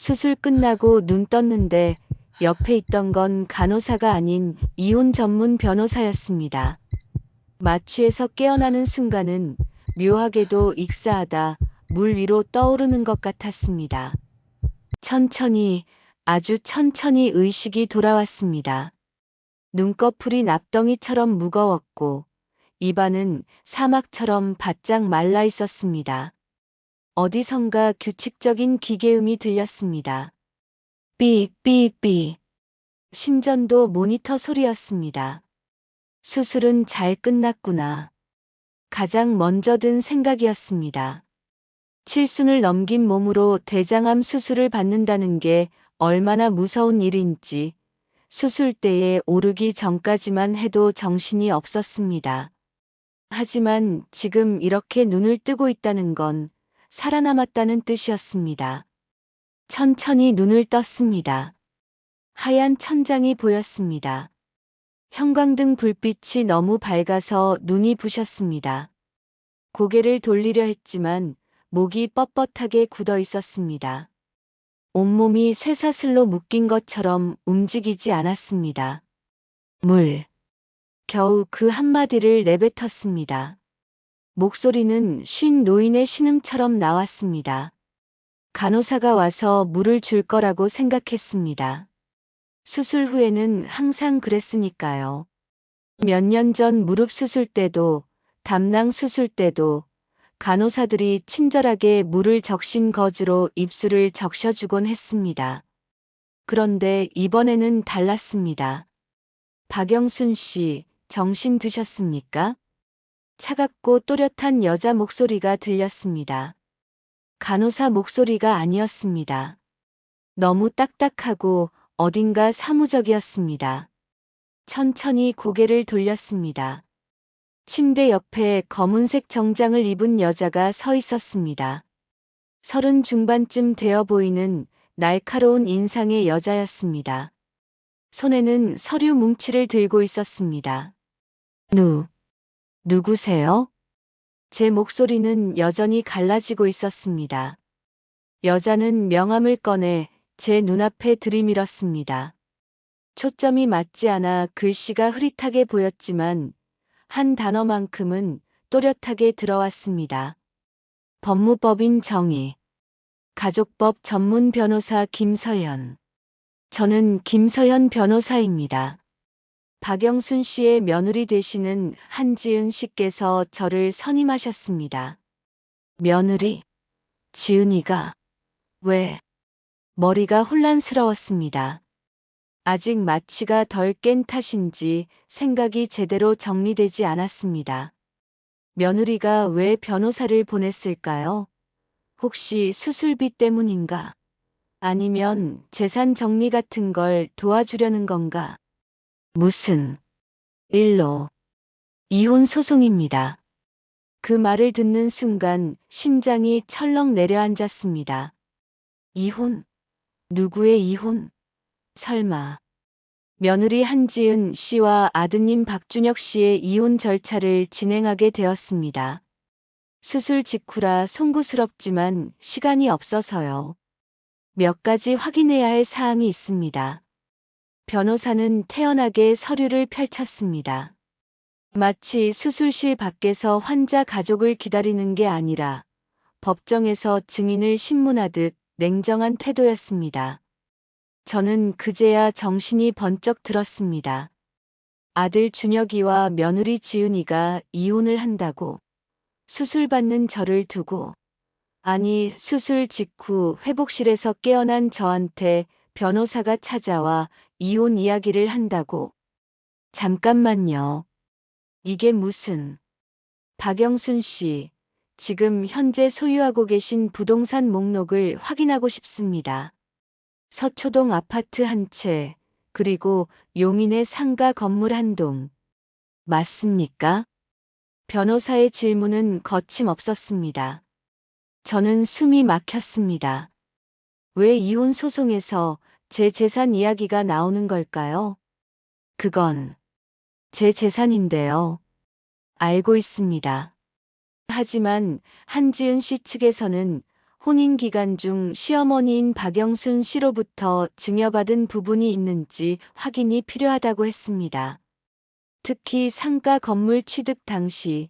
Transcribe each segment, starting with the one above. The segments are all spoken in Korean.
수술 끝나고 눈 떴는데 옆에 있던 건 간호사가 아닌 이혼 전문 변호사였습니다. 마취에서 깨어나는 순간은 묘하게도 익사하다 물 위로 떠오르는 것 같았습니다. 천천히, 아주 천천히 의식이 돌아왔습니다. 눈꺼풀이 납덩이처럼 무거웠고 입안은 사막처럼 바짝 말라 있었습니다. 어디선가 규칙적인 기계음이 들렸습니다. 삐삐삐. 심전도 모니터 소리였습니다. 수술은 잘 끝났구나. 가장 먼저 든 생각이었습니다. 칠순을 넘긴 몸으로 대장암 수술을 받는다는 게 얼마나 무서운 일인지 수술대에 오르기 전까지만 해도 정신이 없었습니다. 하지만 지금 이렇게 눈을 뜨고 있다는 건 살아남았다는 뜻이었습니다. 천천히 눈을 떴습니다. 하얀 천장이 보였습니다. 형광등 불빛이 너무 밝아서 눈이 부셨습니다. 고개를 돌리려 했지만 목이 뻣뻣하게 굳어 있었습니다. 온몸이 쇠사슬로 묶인 것처럼 움직이지 않았습니다. 물. 겨우 그 한마디를 내뱉었습니다. 목소리는 쉰 노인의 신음처럼 나왔습니다. 간호사가 와서 물을 줄 거라고 생각했습니다. 수술 후에는 항상 그랬으니까요. 몇 년 전 무릎 수술 때도, 담낭 수술 때도 간호사들이 친절하게 물을 적신 거즈로 입술을 적셔주곤 했습니다. 그런데 이번에는 달랐습니다. 박영순 씨, 정신 드셨습니까? 차갑고 또렷한 여자 목소리가 들렸습니다. 간호사 목소리가 아니었습니다. 너무 딱딱하고 어딘가 사무적이었습니다. 천천히 고개를 돌렸습니다. 침대 옆에 검은색 정장을 입은 여자가 서 있었습니다. 30 중반쯤 되어 보이는 날카로운 인상의 여자였습니다. 손에는 서류 뭉치를 들고 있었습니다. 누구세요? 제 목소리는 여전히 갈라지고 있었습니다. 여자는 명함을 꺼내 제 눈앞에 들이밀었습니다. 초점이 맞지 않아 글씨가 흐릿하게 보였지만 한 단어만큼은 또렷하게 들어왔습니다. 법무법인 정의. 가족법 전문 변호사 김서연. 저는 김서연 변호사입니다. 박영순 씨의 며느리 되시는 한지은 씨께서 저를 선임하셨습니다. 며느리? 지은이가? 왜? 머리가 혼란스러웠습니다. 아직 마취가 덜 깬 탓인지 생각이 제대로 정리되지 않았습니다. 며느리가 왜 변호사를 보냈을까요? 혹시 수술비 때문인가? 아니면 재산 정리 같은 걸 도와주려는 건가? 무슨 일로? 이혼 소송입니다. 그 말을 듣는 순간 심장이 철렁 내려앉았습니다. 이혼? 누구의 이혼? 설마 며느리 한지은 씨와 아드님 박준혁 씨의 이혼 절차를 진행하게 되었습니다. 수술 직후라 송구스럽지만 시간이 없어서요. 몇 가지 확인해야 할 사항이 있습니다. 변호사는 태연하게 서류를 펼쳤습니다. 마치 수술실 밖에서 환자 가족을 기다리는 게 아니라 법정에서 증인을 신문하듯 냉정한 태도였습니다. 저는 그제야 정신이 번쩍 들었습니다. 아들 준혁이와 며느리 지은이가 이혼을 한다고 수술받는 저를 두고, 아니 수술 직후 회복실에서 깨어난 저한테 변호사가 찾아와 이혼 이야기를 한다고. 잠깐만요. 이게 무슨... 박영순 씨, 지금 현재 소유하고 계신 부동산 목록을 확인하고 싶습니다. 서초동 아파트 한 채, 그리고 용인의 상가 건물 한 동. 맞습니까? 변호사의 질문은 거침없었습니다. 저는 숨이 막혔습니다. 왜 이혼 소송에서 제 재산 이야기가 나오는 걸까요? 그건 제 재산인데요. 알고 있습니다. 하지만 한지은 씨 측에서는 혼인 기간 중 시어머니인 박영순 씨로부터 증여받은 부분이 있는지 확인이 필요하다고 했습니다. 특히 상가 건물 취득 당시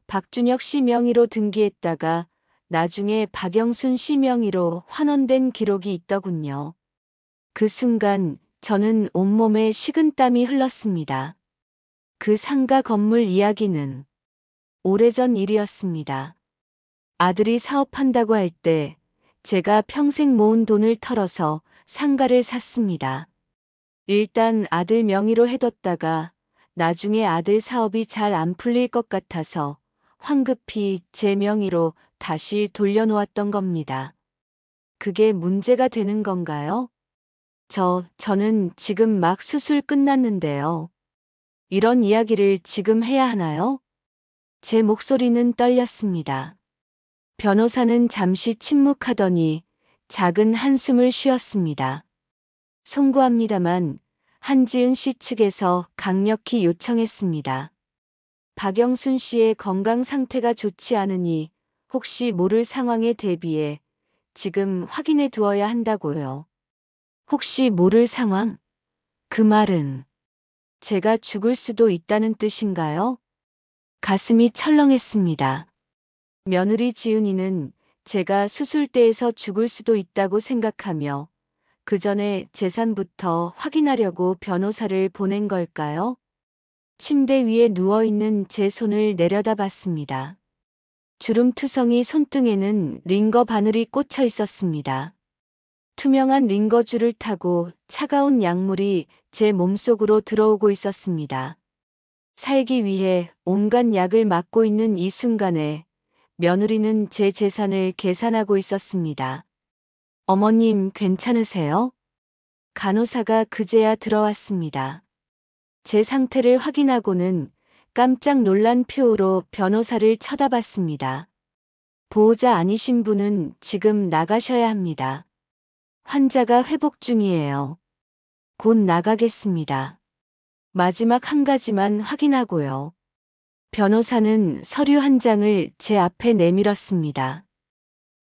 박준혁 씨 명의로 등기했다가 나중에 박영순 씨 명의로 환원된 기록이 있더군요. 그 순간 저는 온몸에 식은땀이 흘렀습니다. 그 상가 건물 이야기는 오래전 일이었습니다. 아들이 사업한다고 할 때 제가 평생 모은 돈을 털어서 상가를 샀습니다. 일단 아들 명의로 해뒀다가 나중에 아들 사업이 잘 안 풀릴 것 같아서 황급히 제 명의로 다시 돌려놓았던 겁니다. 그게 문제가 되는 건가요? 저는 지금 막 수술 끝났는데요. 이런 이야기를 지금 해야 하나요? 제 목소리는 떨렸습니다. 변호사는 잠시 침묵하더니 작은 한숨을 쉬었습니다. 송구합니다만 한지은 씨 측에서 강력히 요청했습니다. 박영순 씨의 건강 상태가 좋지 않으니 혹시 모를 상황에 대비해 지금 확인해 두어야 한다고요. 혹시 모를 상황? 그 말은 제가 죽을 수도 있다는 뜻인가요? 가슴이 철렁했습니다. 며느리 지은이는 제가 수술대에서 죽을 수도 있다고 생각하며 그 전에 재산부터 확인하려고 변호사를 보낸 걸까요? 침대 위에 누워있는 제 손을 내려다봤습니다. 주름투성이 손등에는 링거 바늘이 꽂혀 있었습니다. 투명한 링거줄을 타고 차가운 약물이 제 몸속으로 들어오고 있었습니다. 살기 위해 온갖 약을 맞고 있는 이 순간에 며느리는 제 재산을 계산하고 있었습니다. 어머님 괜찮으세요? 간호사가 그제야 들어왔습니다. 제 상태를 확인하고는 깜짝 놀란 표로 변호사를 쳐다봤습니다. 보호자 아니신 분은 지금 나가셔야 합니다. 환자가 회복 중이에요. 곧 나가겠습니다. 마지막 한 가지만 확인하고요. 변호사는 서류 한 장을 제 앞에 내밀었습니다.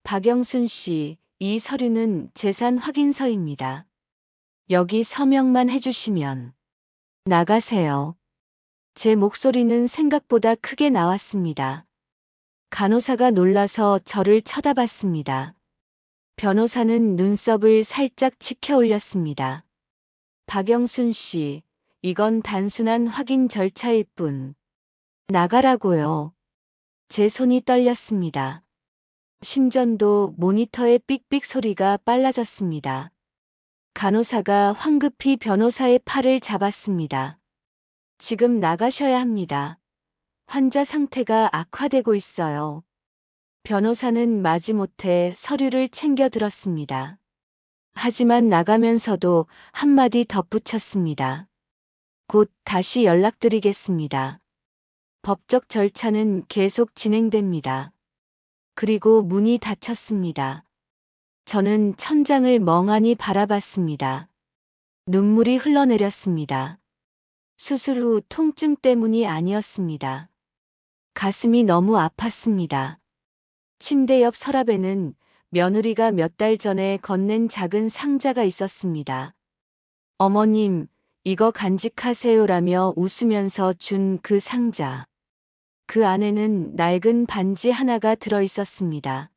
박영순 씨, 이 서류는 재산 확인서입니다. 여기 서명만 해주시면 나가세요. 제 목소리는 생각보다 크게 나왔습니다. 간호사가 놀라서 저를 쳐다봤습니다. 변호사는 눈썹을 살짝 치켜 올렸습니다. 박영순 씨, 이건 단순한 확인 절차일 뿐. 나가라고요. 제 손이 떨렸습니다. 심전도 모니터의 삑삑 소리가 빨라졌습니다. 간호사가 황급히 변호사의 팔을 잡았습니다. 지금 나가셔야 합니다. 환자 상태가 악화되고 있어요. 변호사는 마지못해 서류를 챙겨 들었습니다. 하지만 나가면서도 한마디 덧붙였습니다. 곧 다시 연락드리겠습니다. 법적 절차는 계속 진행됩니다. 그리고 문이 닫혔습니다. 저는 천장을 멍하니 바라봤습니다. 눈물이 흘러내렸습니다. 수술 후 통증 때문이 아니었습니다. 가슴이 너무 아팠습니다. 침대 옆 서랍에는 며느리가 몇 달 전에 건넨 작은 상자가 있었습니다. 어머님, 이거 간직하세요라며 웃으면서 준 그 상자. 그 안에는 낡은 반지 하나가 들어 있었습니다.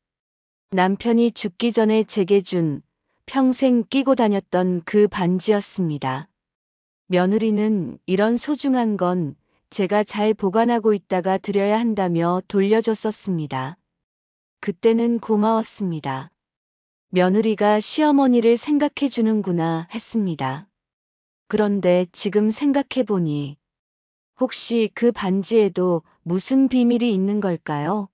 남편이 죽기 전에 제게 준 평생 끼고 다녔던 그 반지였습니다. 며느리는 이런 소중한 건 제가 잘 보관하고 있다가 드려야 한다며 돌려줬었습니다. 그때는 고마웠습니다. 며느리가 시어머니를 생각해 주는구나 했습니다. 그런데 지금 생각해보니 혹시 그 반지에도 무슨 비밀이 있는 걸까요?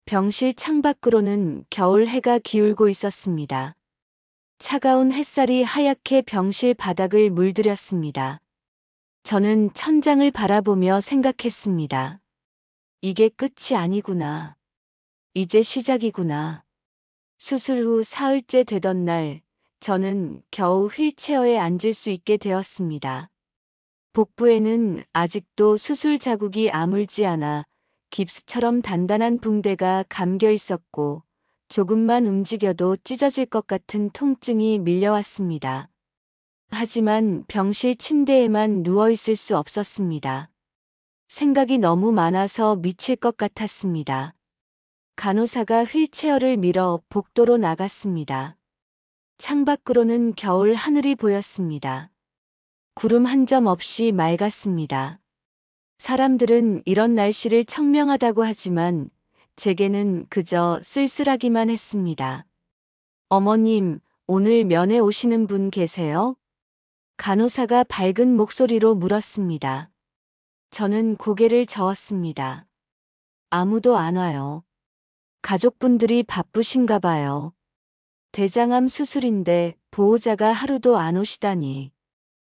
병실 창밖으로는 겨울 해가 기울고 있었습니다. 차가운 햇살이 하얗게 병실 바닥을 물들였습니다. 저는 천장을 바라보며 생각했습니다. 이게 끝이 아니구나. 이제 시작이구나. 수술 후 사흘째 되던 날, 저는 겨우 휠체어에 앉을 수 있게 되었습니다. 복부에는 아직도 수술 자국이 아물지 않아 깁스처럼 단단한 붕대가 감겨 있었고 조금만 움직여도 찢어질 것 같은 통증이 밀려왔습니다. 하지만 병실 침대에만 누워있을 수 없었습니다. 생각이 너무 많아서 미칠 것 같았습니다. 간호사가 휠체어를 밀어 복도로 나갔습니다. 창밖으로는 겨울 하늘이 보였습니다. 구름 한 점 없이 맑았습니다. 사람들은 이런 날씨를 청명하다고 하지만 제게는 그저 쓸쓸하기만 했습니다. 어머님, 오늘 면회 오시는 분 계세요? 간호사가 밝은 목소리로 물었습니다. 저는 고개를 저었습니다. 아무도 안 와요. 가족분들이 바쁘신가 봐요. 대장암 수술인데 보호자가 하루도 안 오시다니.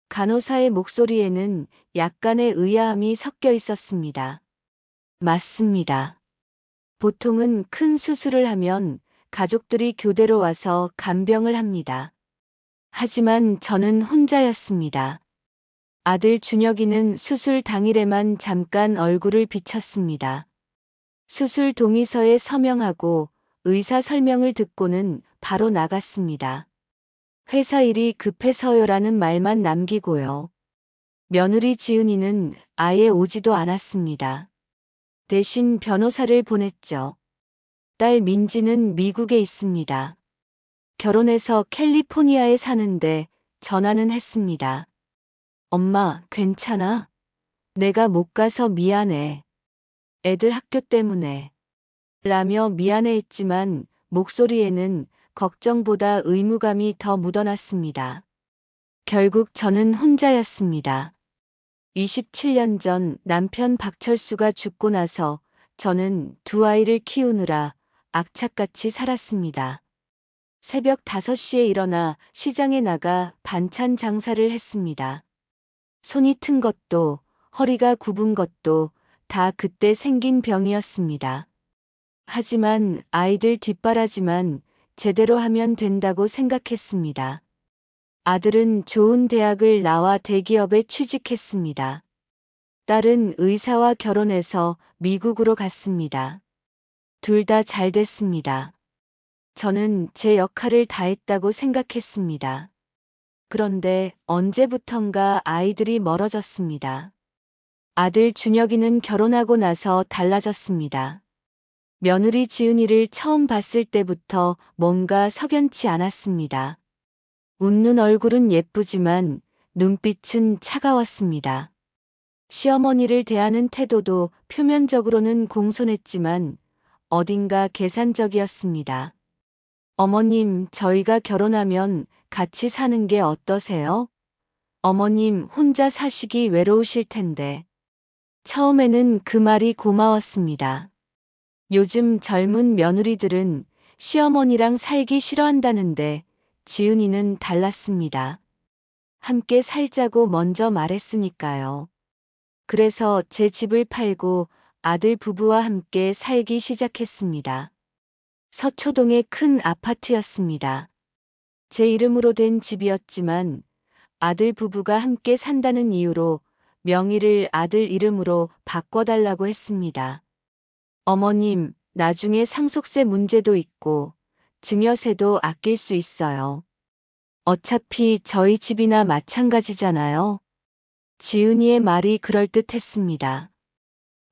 간호사의 목소리에는 약간의 의아함이 섞여 있었습니다. 맞습니다. 보통은 큰 수술을 하면 가족들이 교대로 와서 간병을 합니다. 하지만 저는 혼자였습니다. 아들 준혁이는 수술 당일에만 잠깐 얼굴을 비쳤습니다. 수술 동의서에 서명하고 의사 설명을 듣고는 바로 나갔습니다. 회사 일이 급해서요라는 말만 남기고요. 며느리 지은이는 아예 오지도 않았습니다. 대신 변호사를 보냈죠. 딸 민지는 미국에 있습니다. 결혼해서 캘리포니아에 사는데 전화는 했습니다. 엄마, 괜찮아? 내가 못 가서 미안해. 애들 학교 때문에. 라며 미안해했지만 목소리에는 걱정보다 의무감이 더 묻어났습니다. 결국 저는 혼자였습니다. 27년 전 남편 박철수가 죽고 나서 저는 두 아이를 키우느라 악착같이 살았습니다. 새벽 5시에 일어나 시장에 나가 반찬 장사를 했습니다. 손이 튼 것도 허리가 굽은 것도 다 그때 생긴 병이었습니다. 하지만 아이들 뒷바라지만 제대로 하면 된다고 생각했습니다. 아들은 좋은 대학을 나와 대기업에 취직했습니다. 딸은 의사와 결혼해서 미국으로 갔습니다. 둘 다 잘 됐습니다. 저는 제 역할을 다했다고 생각했습니다. 그런데 언제부턴가 아이들이 멀어졌습니다. 아들 준혁이는 결혼하고 나서 달라졌습니다. 며느리 지은이를 처음 봤을 때부터 뭔가 석연치 않았습니다. 웃는 얼굴은 예쁘지만 눈빛은 차가웠습니다. 시어머니를 대하는 태도도 표면적으로는 공손했지만 어딘가 계산적이었습니다. 어머님, 저희가 결혼하면 같이 사는 게 어떠세요? 어머님 혼자 사시기 외로우실 텐데. 처음에는 그 말이 고마웠습니다. 요즘 젊은 며느리들은 시어머니랑 살기 싫어한다는데 지은이는 달랐습니다. 함께 살자고 먼저 말했으니까요. 그래서 제 집을 팔고 아들 부부와 함께 살기 시작했습니다. 서초동의 큰 아파트였습니다. 제 이름으로 된 집이었지만 아들 부부가 함께 산다는 이유로 명의를 아들 이름으로 바꿔달라고 했습니다. 어머님, 나중에 상속세 문제도 있고 증여세도 아낄 수 있어요. 어차피 저희 집이나 마찬가지잖아요. 지은이의 말이 그럴듯했습니다.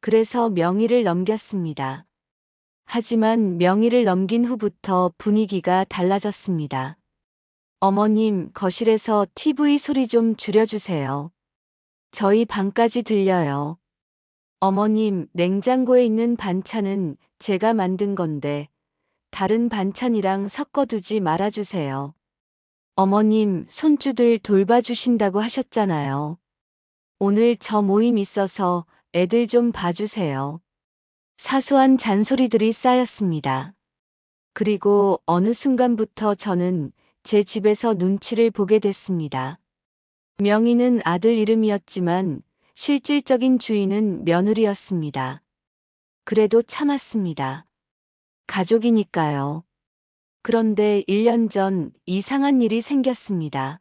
그래서 명의를 넘겼습니다. 하지만 명의를 넘긴 후부터 분위기가 달라졌습니다. 어머님, 거실에서 TV 소리 좀 줄여주세요. 저희 방까지 들려요. 어머님, 냉장고에 있는 반찬은 제가 만든 건데 다른 반찬이랑 섞어두지 말아주세요. 어머님, 손주들 돌봐주신다고 하셨잖아요. 오늘 저 모임 있어서 애들 좀 봐주세요. 사소한 잔소리들이 쌓였습니다. 그리고 어느 순간부터 저는 제 집에서 눈치를 보게 됐습니다. 명의는 아들 이름이었지만 실질적인 주인은 며느리였습니다. 그래도 참았습니다. 가족이니까요. 그런데 1년 전 이상한 일이 생겼습니다.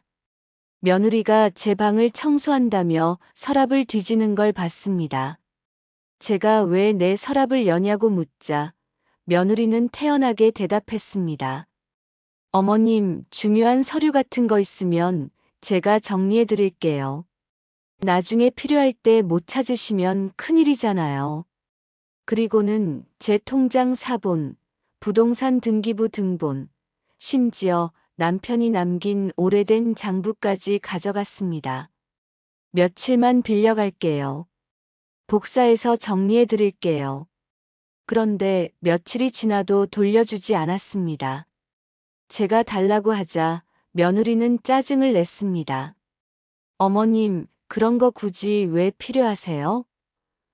며느리가 제 방을 청소한다며 서랍을 뒤지는 걸 봤습니다. 제가 왜 내 서랍을 여냐고 묻자 며느리는 태연하게 대답했습니다. 어머님, 중요한 서류 같은 거 있으면 제가 정리해 드릴게요. 나중에 필요할 때 못 찾으시면 큰일이잖아요. 그리고는 제 통장 사본, 부동산 등기부 등본, 심지어 남편이 남긴 오래된 장부까지 가져갔습니다. 며칠만 빌려갈게요. 복사해서 정리해 드릴게요. 그런데 며칠이 지나도 돌려주지 않았습니다. 제가 달라고 하자 며느리는 짜증을 냈습니다. 어머님, 그런 거 굳이 왜 필요하세요?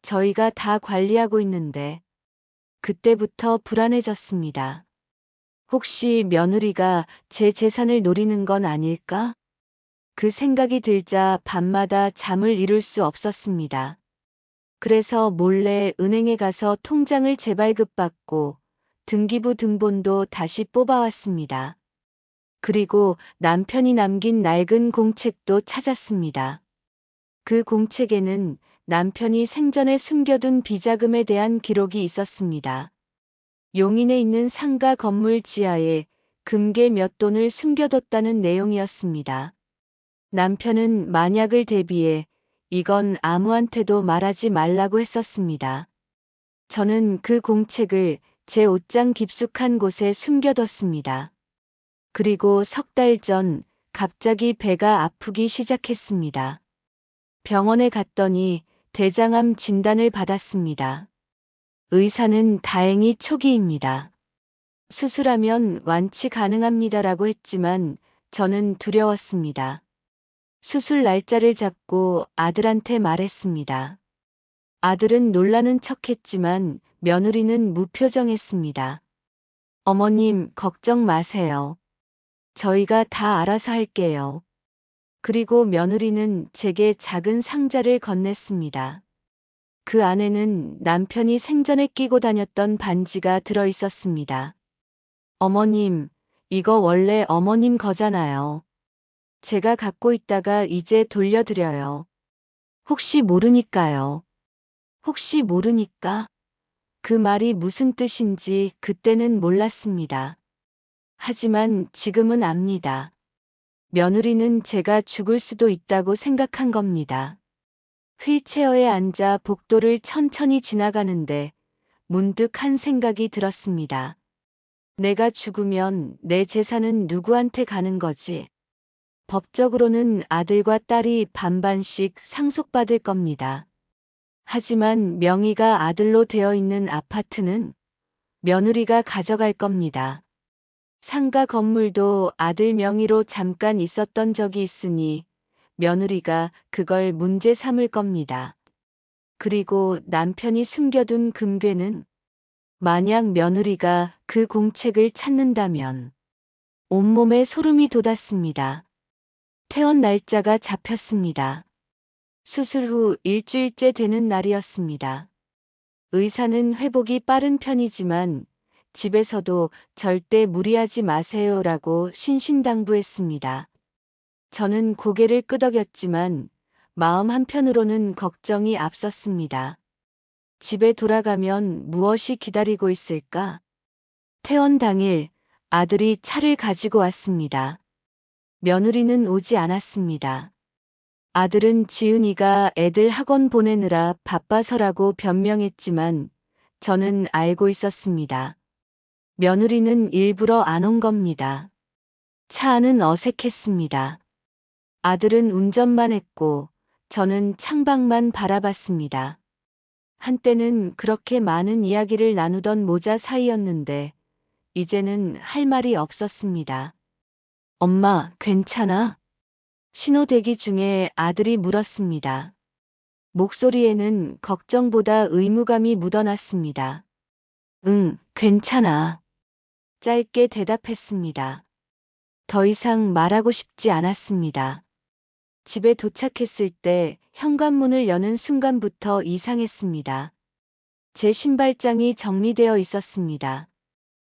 저희가 다 관리하고 있는데. 그때부터 불안해졌습니다. 혹시 며느리가 제 재산을 노리는 건 아닐까? 그 생각이 들자 밤마다 잠을 이룰 수 없었습니다. 그래서 몰래 은행에 가서 통장을 재발급받고 등기부 등본도 다시 뽑아왔습니다. 그리고 남편이 남긴 낡은 공책도 찾았습니다. 그 공책에는 남편이 생전에 숨겨둔 비자금에 대한 기록이 있었습니다. 용인에 있는 상가 건물 지하에 금괴 몇 돈을 숨겨뒀다는 내용이었습니다. 남편은 만약을 대비해 이건 아무한테도 말하지 말라고 했었습니다. 저는 그 공책을 제 옷장 깊숙한 곳에 숨겨뒀습니다. 그리고 석 달 전 갑자기 배가 아프기 시작했습니다. 병원에 갔더니 대장암 진단을 받았습니다. 의사는 다행히 초기입니다. 수술하면 완치 가능합니다라고 했지만 저는 두려웠습니다. 수술 날짜를 잡고 아들한테 말했습니다. 아들은 놀라는 척했지만 며느리는 무표정했습니다. 어머님, 걱정 마세요. 저희가 다 알아서 할게요. 그리고 며느리는 제게 작은 상자를 건넸습니다. 그 안에는 남편이 생전에 끼고 다녔던 반지가 들어 있었습니다. 어머님, 이거 원래 어머님 거잖아요. 제가 갖고 있다가 이제 돌려드려요. 혹시 모르니까요. 혹시 모르니까? 그 말이 무슨 뜻인지 그때는 몰랐습니다. 하지만 지금은 압니다. 며느리는 제가 죽을 수도 있다고 생각한 겁니다. 휠체어에 앉아 복도를 천천히 지나가는데 문득 한 생각이 들었습니다. 내가 죽으면 내 재산은 누구한테 가는 거지? 법적으로는 아들과 딸이 반반씩 상속받을 겁니다. 하지만 명의가 아들로 되어 있는 아파트는 며느리가 가져갈 겁니다. 상가 건물도 아들 명의로 잠깐 있었던 적이 있으니 며느리가 그걸 문제 삼을 겁니다. 그리고 남편이 숨겨둔 금괴는 만약 며느리가 그 공책을 찾는다면 온몸에 소름이 돋았습니다. 퇴원 날짜가 잡혔습니다. 수술 후 일주일째 되는 날이었습니다. 의사는 회복이 빠른 편이지만 집에서도 절대 무리하지 마세요라고 신신당부했습니다. 저는 고개를 끄덕였지만 마음 한편으로는 걱정이 앞섰습니다. 집에 돌아가면 무엇이 기다리고 있을까? 퇴원 당일 아들이 차를 가지고 왔습니다. 며느리는 오지 않았습니다. 아들은 지은이가 애들 학원 보내느라 바빠서라고 변명했지만 저는 알고 있었습니다. 며느리는 일부러 안 온 겁니다. 차 안은 어색했습니다. 아들은 운전만 했고 저는 창밖만 바라봤습니다. 한때는 그렇게 많은 이야기를 나누던 모자 사이였는데 이제는 할 말이 없었습니다. 엄마, 괜찮아? 신호 대기 중에 아들이 물었습니다. 목소리에는 걱정보다 의무감이 묻어났습니다. 응, 괜찮아. 짧게 대답했습니다. 더 이상 말하고 싶지 않았습니다. 집에 도착했을 때 현관문을 여는 순간부터 이상했습니다. 제 신발장이 정리되어 있었습니다.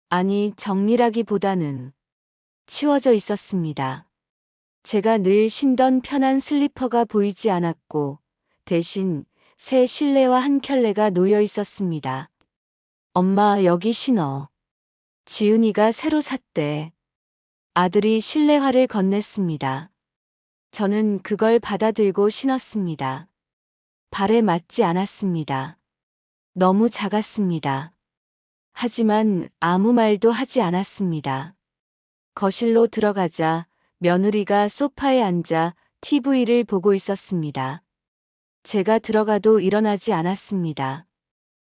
아니, 정리라기보다는 치워져 있었습니다. 제가 늘 신던 편한 슬리퍼가 보이지 않았고 대신 새 실내화 한 켤레가 놓여 있었습니다. 엄마 여기 신어. 지은이가 새로 샀대. 아들이 실내화를 건넸습니다. 저는 그걸 받아들고 신었습니다. 발에 맞지 않았습니다. 너무 작았습니다. 하지만 아무 말도 하지 않았습니다. 거실로 들어가자 며느리가 소파에 앉아 TV를 보고 있었습니다. 제가 들어가도 일어나지 않았습니다.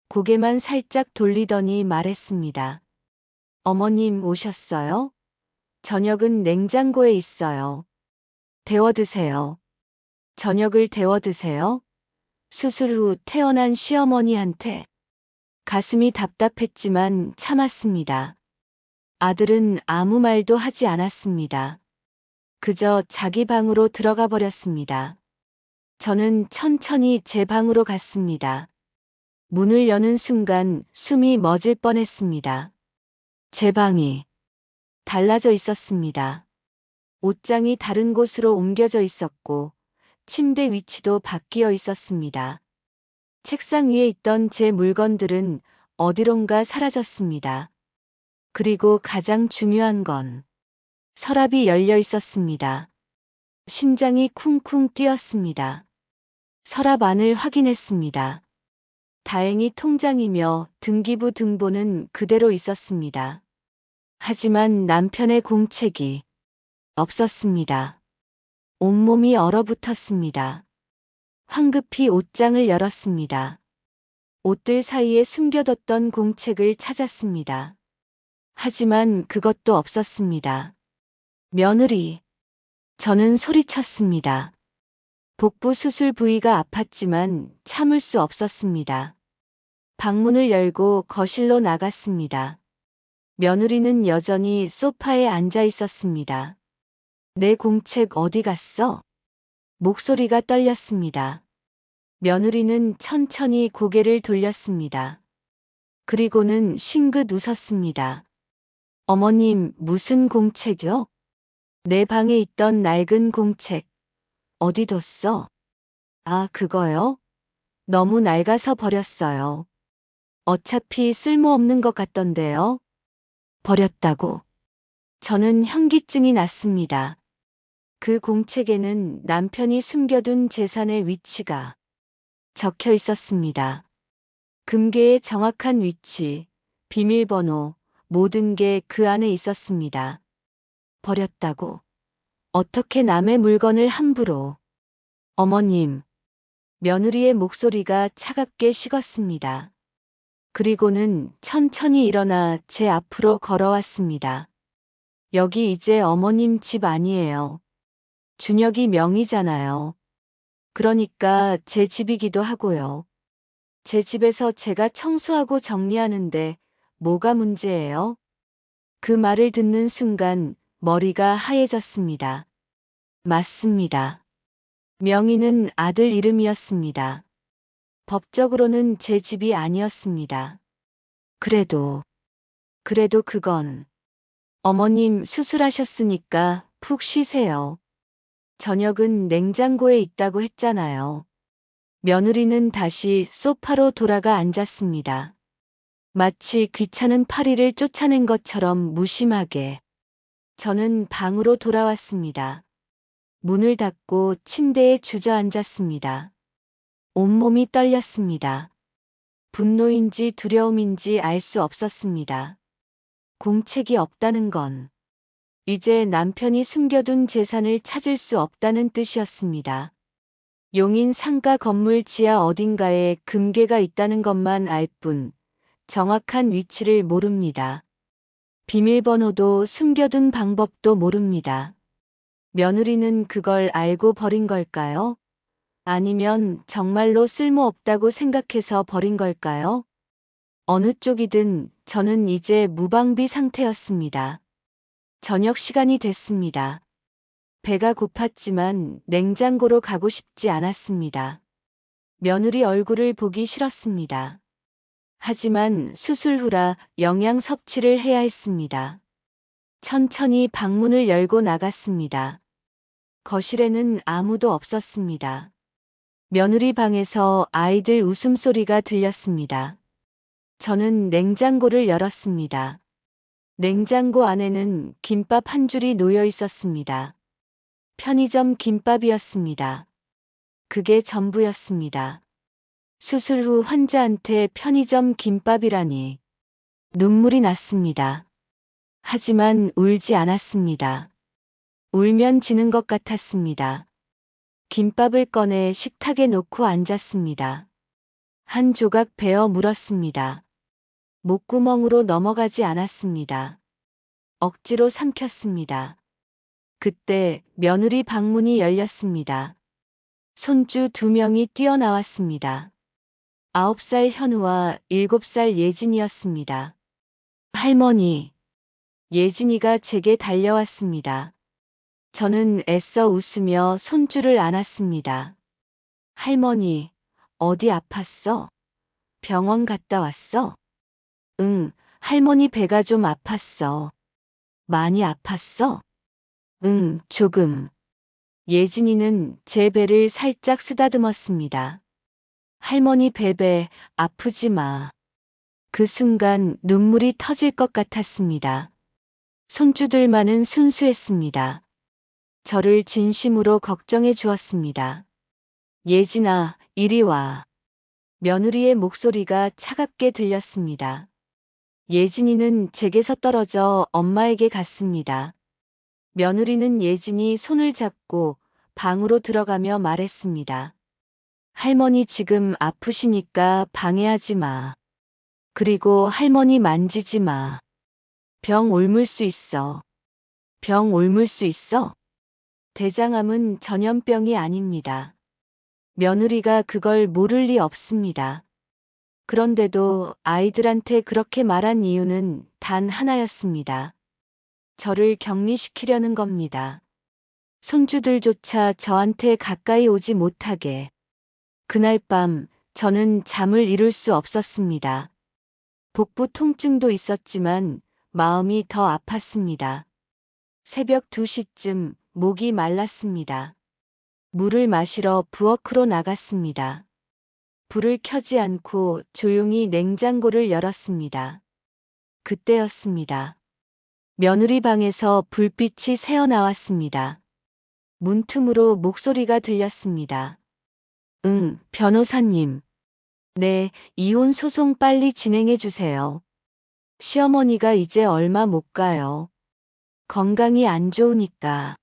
고개만 살짝 돌리더니 말했습니다. 어머님 오셨어요? 저녁은 냉장고에 있어요. 데워 드세요. 저녁을 데워 드세요. 수술 후 태어난 시어머니한테 가슴이 답답했지만 참았습니다. 아들은 아무 말도 하지 않았습니다. 그저 자기 방으로 들어가 버렸습니다. 저는 천천히 제 방으로 갔습니다. 문을 여는 순간 숨이 멎을 뻔했습니다. 제 방이 달라져 있었습니다. 옷장이 다른 곳으로 옮겨져 있었고 침대 위치도 바뀌어 있었습니다. 책상 위에 있던 제 물건들은 어디론가 사라졌습니다. 그리고 가장 중요한 건 서랍이 열려 있었습니다. 심장이 쿵쿵 뛰었습니다. 서랍 안을 확인했습니다. 다행히 통장이며 등기부 등본은 그대로 있었습니다. 하지만 남편의 공책이 없었습니다. 온몸이 얼어붙었습니다. 황급히 옷장을 열었습니다. 옷들 사이에 숨겨뒀던 공책을 찾았습니다. 하지만 그것도 없었습니다. 며느리. 저는 소리쳤습니다. 복부 수술 부위가 아팠지만 참을 수 없었습니다. 방문을 열고 거실로 나갔습니다. 며느리는 여전히 소파에 앉아 있었습니다. 내 공책 어디 갔어? 목소리가 떨렸습니다. 며느리는 천천히 고개를 돌렸습니다. 그리고는 싱긋 웃었습니다. 어머님, 무슨 공책이요? 내 방에 있던 낡은 공책. 어디 뒀어? 아, 그거요? 너무 낡아서 버렸어요. 어차피 쓸모없는 것 같던데요. 버렸다고. 저는 현기증이 났습니다. 그 공책에는 남편이 숨겨둔 재산의 위치가 적혀 있었습니다. 금괴의 정확한 위치, 비밀번호, 모든 게 그 안에 있었습니다. 버렸다고. 어떻게 남의 물건을 함부로. 어머님. 며느리의 목소리가 차갑게 식었습니다. 그리고는 천천히 일어나 제 앞으로 걸어왔습니다. 여기 이제 어머님 집 아니에요. 준혁이 명의잖아요. 그러니까 제 집이기도 하고요. 제 집에서 제가 청소하고 정리하는데 뭐가 문제예요? 그 말을 듣는 순간 머리가 하얘졌습니다. 맞습니다. 명의는 아들 이름이었습니다. 법적으로는 제 집이 아니었습니다. 그래도 그건 어머님 수술하셨으니까 푹 쉬세요. 저녁은 냉장고에 있다고 했잖아요. 며느리는 다시 소파로 돌아가 앉았습니다. 마치 귀찮은 파리를 쫓아낸 것처럼 무심하게. 저는 방으로 돌아왔습니다. 문을 닫고 침대에 주저앉았습니다. 온몸이 떨렸습니다. 분노인지 두려움인지 알 수 없었습니다. 공책이 없다는 건 이제 남편이 숨겨둔 재산을 찾을 수 없다는 뜻이었습니다. 용인 상가 건물 지하 어딘가에 금괴가 있다는 것만 알 뿐 정확한 위치를 모릅니다. 비밀번호도 숨겨둔 방법도 모릅니다. 며느리는 그걸 알고 버린 걸까요? 아니면 정말로 쓸모없다고 생각해서 버린 걸까요? 어느 쪽이든 저는 이제 무방비 상태였습니다. 저녁 시간이 됐습니다. 배가 고팠지만 냉장고로 가고 싶지 않았습니다. 며느리 얼굴을 보기 싫었습니다. 하지만 수술 후라 영양 섭취를 해야 했습니다. 천천히 방문을 열고 나갔습니다. 거실에는 아무도 없었습니다. 며느리 방에서 아이들 웃음소리가 들렸습니다. 저는 냉장고를 열었습니다. 냉장고 안에는 김밥 한 줄이 놓여 있었습니다. 편의점 김밥이었습니다. 그게 전부였습니다. 수술 후 환자한테 편의점 김밥이라니. 눈물이 났습니다. 하지만 울지 않았습니다. 울면 지는 것 같았습니다. 김밥을 꺼내 식탁에 놓고 앉았습니다. 한 조각 베어 물었습니다. 목구멍으로 넘어가지 않았습니다. 억지로 삼켰습니다. 그때 며느리 방문이 열렸습니다. 손주 2명이 뛰어나왔습니다. 9살 현우와 7살 예진이었습니다. 할머니. 예진이가 제게 달려왔습니다. 저는 애써 웃으며 손주를 안았습니다. 할머니, 어디 아팠어? 병원 갔다 왔어? 응, 할머니 배가 좀 아팠어. 많이 아팠어? 응, 조금. 예진이는 제 배를 살짝 쓰다듬었습니다. 할머니 베베, 아프지 마. 그 순간 눈물이 터질 것 같았습니다. 손주들만은 순수했습니다. 저를 진심으로 걱정해 주었습니다. 예진아, 이리 와. 며느리의 목소리가 차갑게 들렸습니다. 예진이는 제게서 떨어져 엄마에게 갔습니다. 며느리는 예진이 손을 잡고 방으로 들어가며 말했습니다. 할머니 지금 아프시니까 방해하지 마. 그리고 할머니 만지지 마. 병 옮을 수 있어. 병 옮을 수 있어? 대장암은 전염병이 아닙니다. 며느리가 그걸 모를 리 없습니다. 그런데도 아이들한테 그렇게 말한 이유는 단 하나였습니다. 저를 격리시키려는 겁니다. 손주들조차 저한테 가까이 오지 못하게. 그날 밤 저는 잠을 이룰 수 없었습니다. 복부 통증도 있었지만 마음이 더 아팠습니다. 새벽 2시쯤 목이 말랐습니다. 물을 마시러 부엌으로 나갔습니다. 불을 켜지 않고 조용히 냉장고를 열었습니다. 그때였습니다. 며느리 방에서 불빛이 새어나왔습니다. 문틈으로 목소리가 들렸습니다. 응, 변호사님. 네, 이혼 소송 빨리 진행해 주세요. 시어머니가 이제 얼마 못 가요. 건강이 안 좋으니까.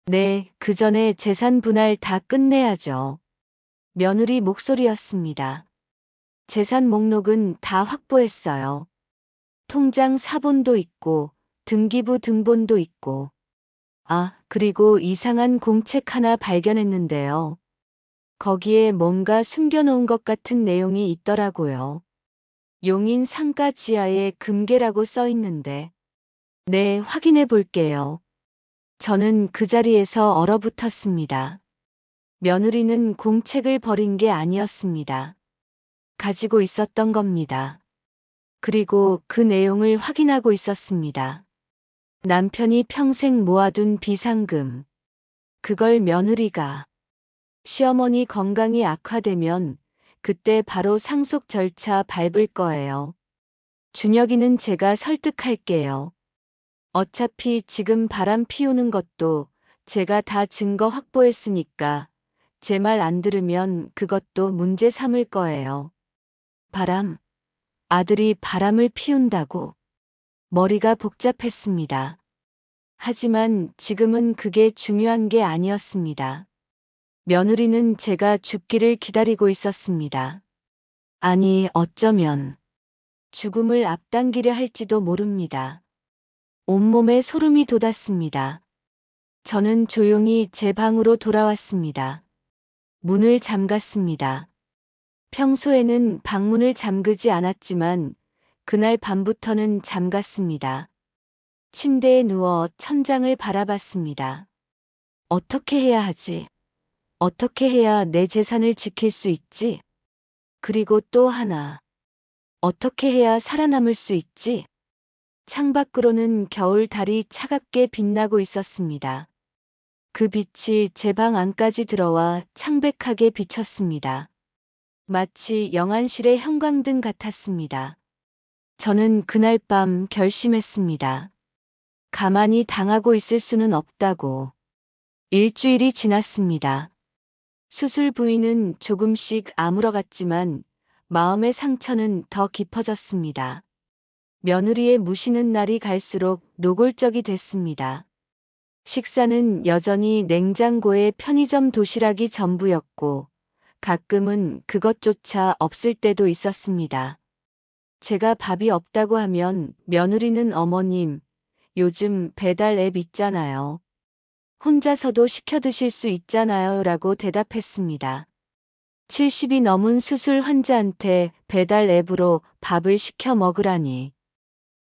네, 그 전에 재산 분할 다 끝내야죠. 며느리 목소리였습니다. 재산 목록은 다 확보했어요. 통장 사본도 있고, 등기부 등본도 있고. 아, 그리고 이상한 공책 하나 발견했는데요. 거기에 뭔가 숨겨놓은 것 같은 내용이 있더라고요. 용인 상가 지하에 금괴라고 써 있는데. 네, 확인해 볼게요. 저는 그 자리에서 얼어붙었습니다. 며느리는 공책을 버린 게 아니었습니다. 가지고 있었던 겁니다. 그리고 그 내용을 확인하고 있었습니다. 남편이 평생 모아둔 비상금. 그걸 며느리가. 시어머니 건강이 악화되면 그때 바로 상속 절차 밟을 거예요. 준혁이는 제가 설득할게요. 어차피 지금 바람 피우는 것도 제가 다 증거 확보했으니까 제 말 안 들으면 그것도 문제 삼을 거예요. 바람. 아들이 바람을 피운다고. 머리가 복잡했습니다. 하지만 지금은 그게 중요한 게 아니었습니다. 며느리는 제가 죽기를 기다리고 있었습니다. 아니, 어쩌면 죽음을 앞당기려 할지도 모릅니다. 온몸에 소름이 돋았습니다. 저는 조용히 제 방으로 돌아왔습니다. 문을 잠갔습니다. 평소에는 방문을 잠그지 않았지만 그날 밤부터는 잠갔습니다. 침대에 누워 천장을 바라봤습니다. 어떻게 해야 하지? 어떻게 해야 내 재산을 지킬 수 있지? 그리고 또 하나. 어떻게 해야 살아남을 수 있지? 창밖으로는 겨울 달이 차갑게 빛나고 있었습니다. 그 빛이 제 방 안까지 들어와 창백하게 비쳤습니다. 마치 영안실의 형광등 같았습니다. 저는 그날 밤 결심했습니다. 가만히 당하고 있을 수는 없다고. 일주일이 지났습니다. 수술 부위는 조금씩 아물어갔지만 마음의 상처는 더 깊어졌습니다. 며느리의 무시는 날이 갈수록 노골적이 됐습니다. 식사는 여전히 냉장고에 편의점 도시락이 전부였고 가끔은 그것조차 없을 때도 있었습니다. 제가 밥이 없다고 하면 며느리는 어머님, 요즘 배달 앱 있잖아요. 혼자서도 시켜 드실 수 있잖아요 라고 대답했습니다. 70이 넘은 수술 환자한테 배달 앱으로 밥을 시켜 먹으라니.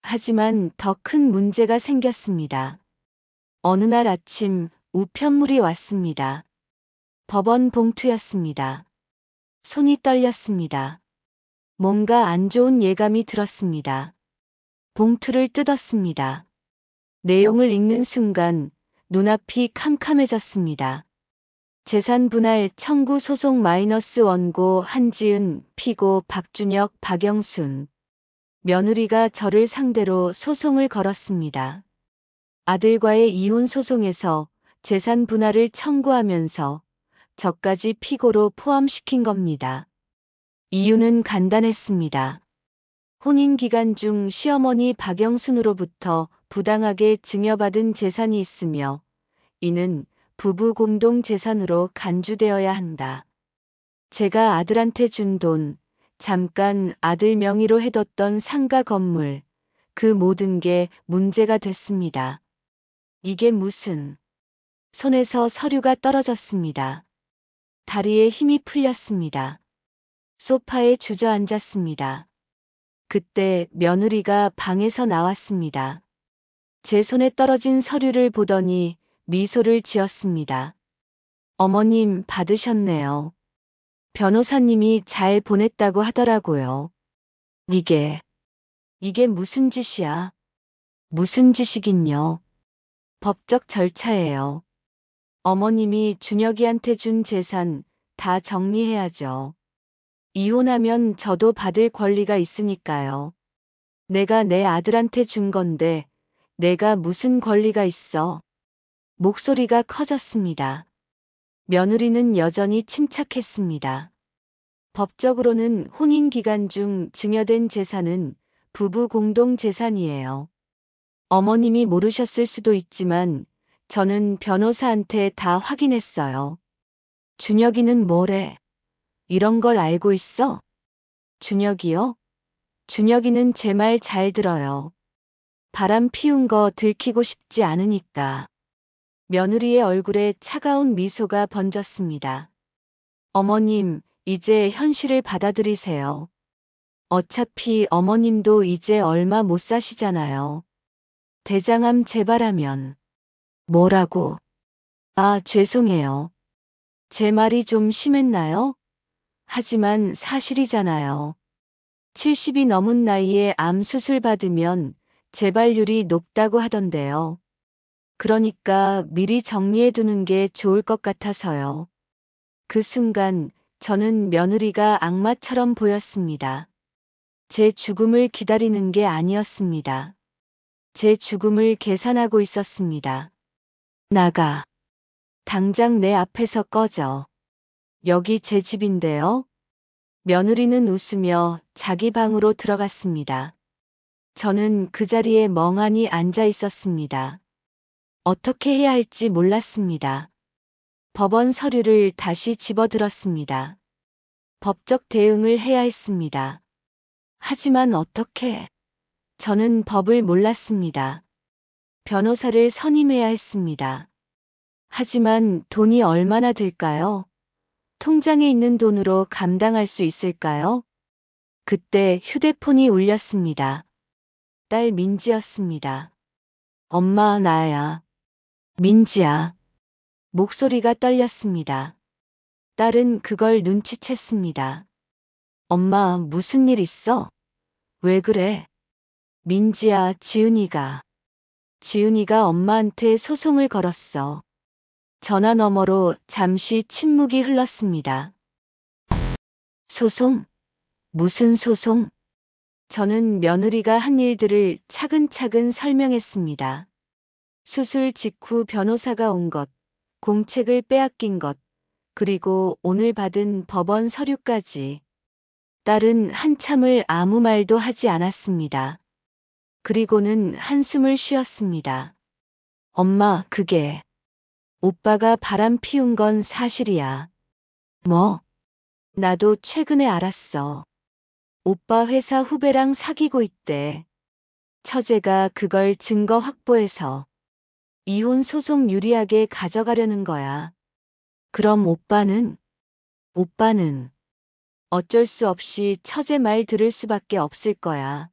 하지만 더 큰 문제가 생겼습니다. 어느 날 아침 우편물이 왔습니다. 법원 봉투였습니다. 손이 떨렸습니다. 뭔가 안 좋은 예감이 들었습니다. 봉투를 뜯었습니다. 내용을 읽는 순간 눈앞이 캄캄해졌습니다. 재산분할 청구 소송 -1 원고 한지은, 피고 박준혁, 박영순. 며느리가 저를 상대로 소송을 걸었습니다. 아들과의 이혼 소송에서 재산 분할을 청구하면서 저까지 피고로 포함시킨 겁니다. 이유는 간단했습니다. 혼인 기간 중 시어머니 박영순으로부터 부당하게 증여받은 재산이 있으며 이는 부부 공동 재산으로 간주되어야 한다. 제가 아들한테 준 돈, 잠깐 아들 명의로 해뒀던 상가 건물, 그 모든 게 문제가 됐습니다. 이게 무슨... 손에서 서류가 떨어졌습니다. 다리에 힘이 풀렸습니다. 소파에 주저앉았습니다. 그때 며느리가 방에서 나왔습니다. 제 손에 떨어진 서류를 보더니 미소를 지었습니다. 어머님 받으셨네요. 변호사님이 잘 보냈다고 하더라고요. 이게 무슨 짓이야? 무슨 짓이긴요. 법적 절차예요. 어머님이 준혁이한테 준 재산 다 정리해야죠. 이혼하면 저도 받을 권리가 있으니까요. 내가 내 아들한테 준 건데 내가 무슨 권리가 있어? 목소리가 커졌습니다. 며느리는 여전히 침착했습니다. 법적으로는 혼인 기간 중 증여된 재산은 부부 공동 재산이에요. 어머님이 모르셨을 수도 있지만 저는 변호사한테 다 확인했어요. 준혁이는 뭐래? 이런 걸 알고 있어? 준혁이요? 준혁이는 제 말 잘 들어요. 바람 피운 거 들키고 싶지 않으니까. 며느리의 얼굴에 차가운 미소가 번졌습니다. 어머님, 이제 현실을 받아들이세요. 어차피 어머님도 이제 얼마 못 사시잖아요. 대장암 재발하면. 뭐라고? 아, 죄송해요. 제 말이 좀 심했나요? 하지만 사실이잖아요. 70이 넘은 나이에 암 수술 받으면 재발률이 높다고 하던데요. 그러니까 미리 정리해 두는 게 좋을 것 같아서요. 그 순간 저는 며느리가 악마처럼 보였습니다. 제 죽음을 기다리는 게 아니었습니다. 제 죽음을 계산하고 있었습니다. 나가. 당장 내 앞에서 꺼져. 여기 제 집인데요. 며느리는 웃으며 자기 방으로 들어갔습니다. 저는 그 자리에 멍하니 앉아 있었습니다. 어떻게 해야 할지 몰랐습니다. 법원 서류를 다시 집어들었습니다. 법적 대응을 해야 했습니다. 하지만 어떻게? 저는 법을 몰랐습니다. 변호사를 선임해야 했습니다. 하지만 돈이 얼마나 들까요? 통장에 있는 돈으로 감당할 수 있을까요? 그때 휴대폰이 울렸습니다. 딸 민지였습니다. 엄마, 나야. 민지야. 목소리가 떨렸습니다. 딸은 그걸 눈치챘습니다. 엄마, 무슨 일 있어? 왜 그래? 민지야, 지은이가 엄마한테 소송을 걸었어. 전화 너머로 잠시 침묵이 흘렀습니다. 소송? 무슨 소송? 저는 며느리가 한 일들을 차근차근 설명했습니다. 수술 직후 변호사가 온 것, 공책을 빼앗긴 것, 그리고 오늘 받은 법원 서류까지. 딸은 한참을 아무 말도 하지 않았습니다. 그리고는 한숨을 쉬었습니다. 엄마, 그게 오빠가 바람 피운 건 사실이야. 뭐? 나도 최근에 알았어. 오빠 회사 후배랑 사귀고 있대. 처제가 그걸 증거 확보해서 이혼 소송 유리하게 가져가려는 거야. 그럼 오빠는 어쩔 수 없이 처제 말 들을 수밖에 없을 거야.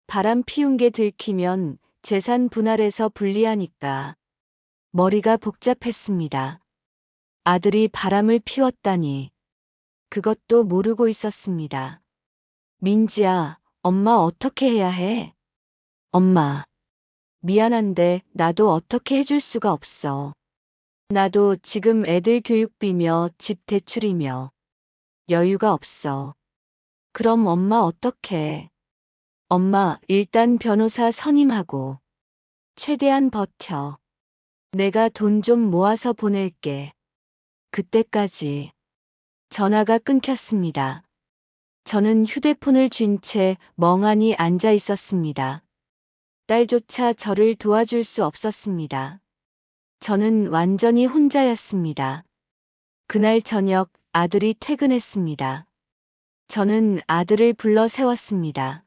바람 피운 게 들키면 재산 분할에서 불리하니까. 머리가 복잡했습니다. 아들이 바람을 피웠다니. 그것도 모르고 있었습니다. 민지야, 엄마 어떻게 해야 해? 엄마, 미안한데 나도 어떻게 해줄 수가 없어. 나도 지금 애들 교육비며 집 대출이며 여유가 없어. 그럼 엄마 어떡해? 엄마, 일단 변호사 선임하고 최대한 버텨. 내가 돈 좀 모아서 보낼게. 그때까지 전화가 끊겼습니다. 저는 휴대폰을 쥔 채 멍하니 앉아 있었습니다. 딸조차 저를 도와줄 수 없었습니다. 저는 완전히 혼자였습니다. 그날 저녁 아들이 퇴근했습니다. 저는 아들을 불러 세웠습니다.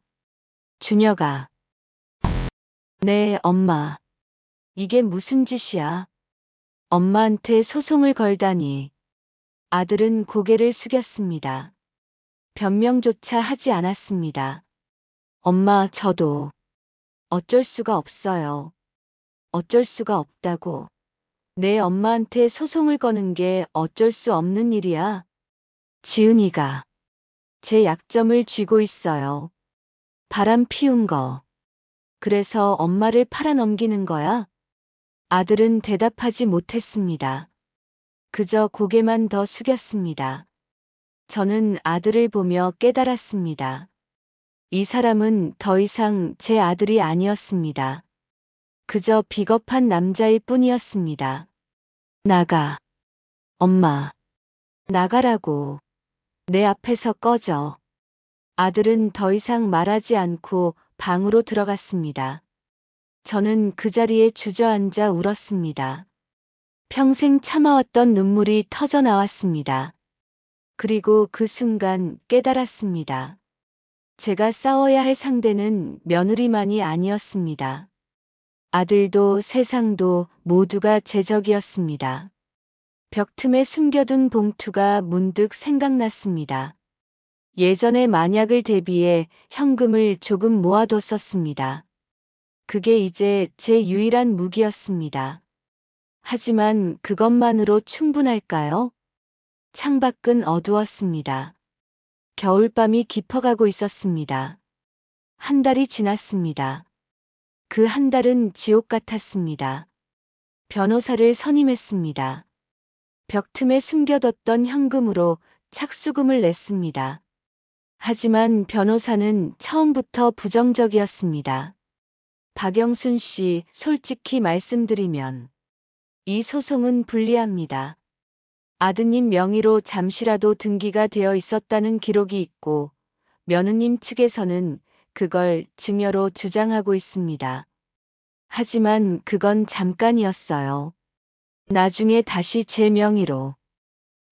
준혁아. 네, 엄마. 이게 무슨 짓이야? 엄마한테 소송을 걸다니. 아들은 고개를 숙였습니다. 변명조차 하지 않았습니다. 엄마, 저도 어쩔 수가 없어요. 어쩔 수가 없다고. 내 엄마한테 소송을 거는 게 어쩔 수 없는 일이야. 지은이가 제 약점을 쥐고 있어요. 바람 피운 거. 그래서 엄마를 팔아넘기는 거야? 아들은 대답하지 못했습니다. 그저 고개만 더 숙였습니다. 저는 아들을 보며 깨달았습니다. 이 사람은 더 이상 제 아들이 아니었습니다. 그저 비겁한 남자일 뿐이었습니다. 나가. 엄마. 나가라고. 내 앞에서 꺼져. 아들은 더 이상 말하지 않고 방으로 들어갔습니다. 저는 그 자리에 주저앉아 울었습니다. 평생 참아왔던 눈물이 터져 나왔습니다. 그리고 그 순간 깨달았습니다. 제가 싸워야 할 상대는 며느리만이 아니었습니다. 아들도 세상도 모두가 제 적이었습니다. 벽 틈에 숨겨둔 봉투가 문득 생각났습니다. 예전에 만약을 대비해 현금을 조금 모아뒀었습니다. 그게 이제 제 유일한 무기였습니다. 하지만 그것만으로 충분할까요? 창밖은 어두웠습니다. 겨울밤이 깊어가고 있었습니다. 한 달이 지났습니다. 그 한 달은 지옥 같았습니다. 변호사를 선임했습니다. 벽 틈에 숨겨뒀던 현금으로 착수금을 냈습니다. 하지만 변호사는 처음부터 부정적이었습니다. 박영순 씨, 솔직히 말씀드리면 이 소송은 불리합니다. 아드님 명의로 잠시라도 등기가 되어 있었다는 기록이 있고 며느님 측에서는 그걸 증여로 주장하고 있습니다. 하지만 그건 잠깐이었어요. 나중에 다시 제 명의로.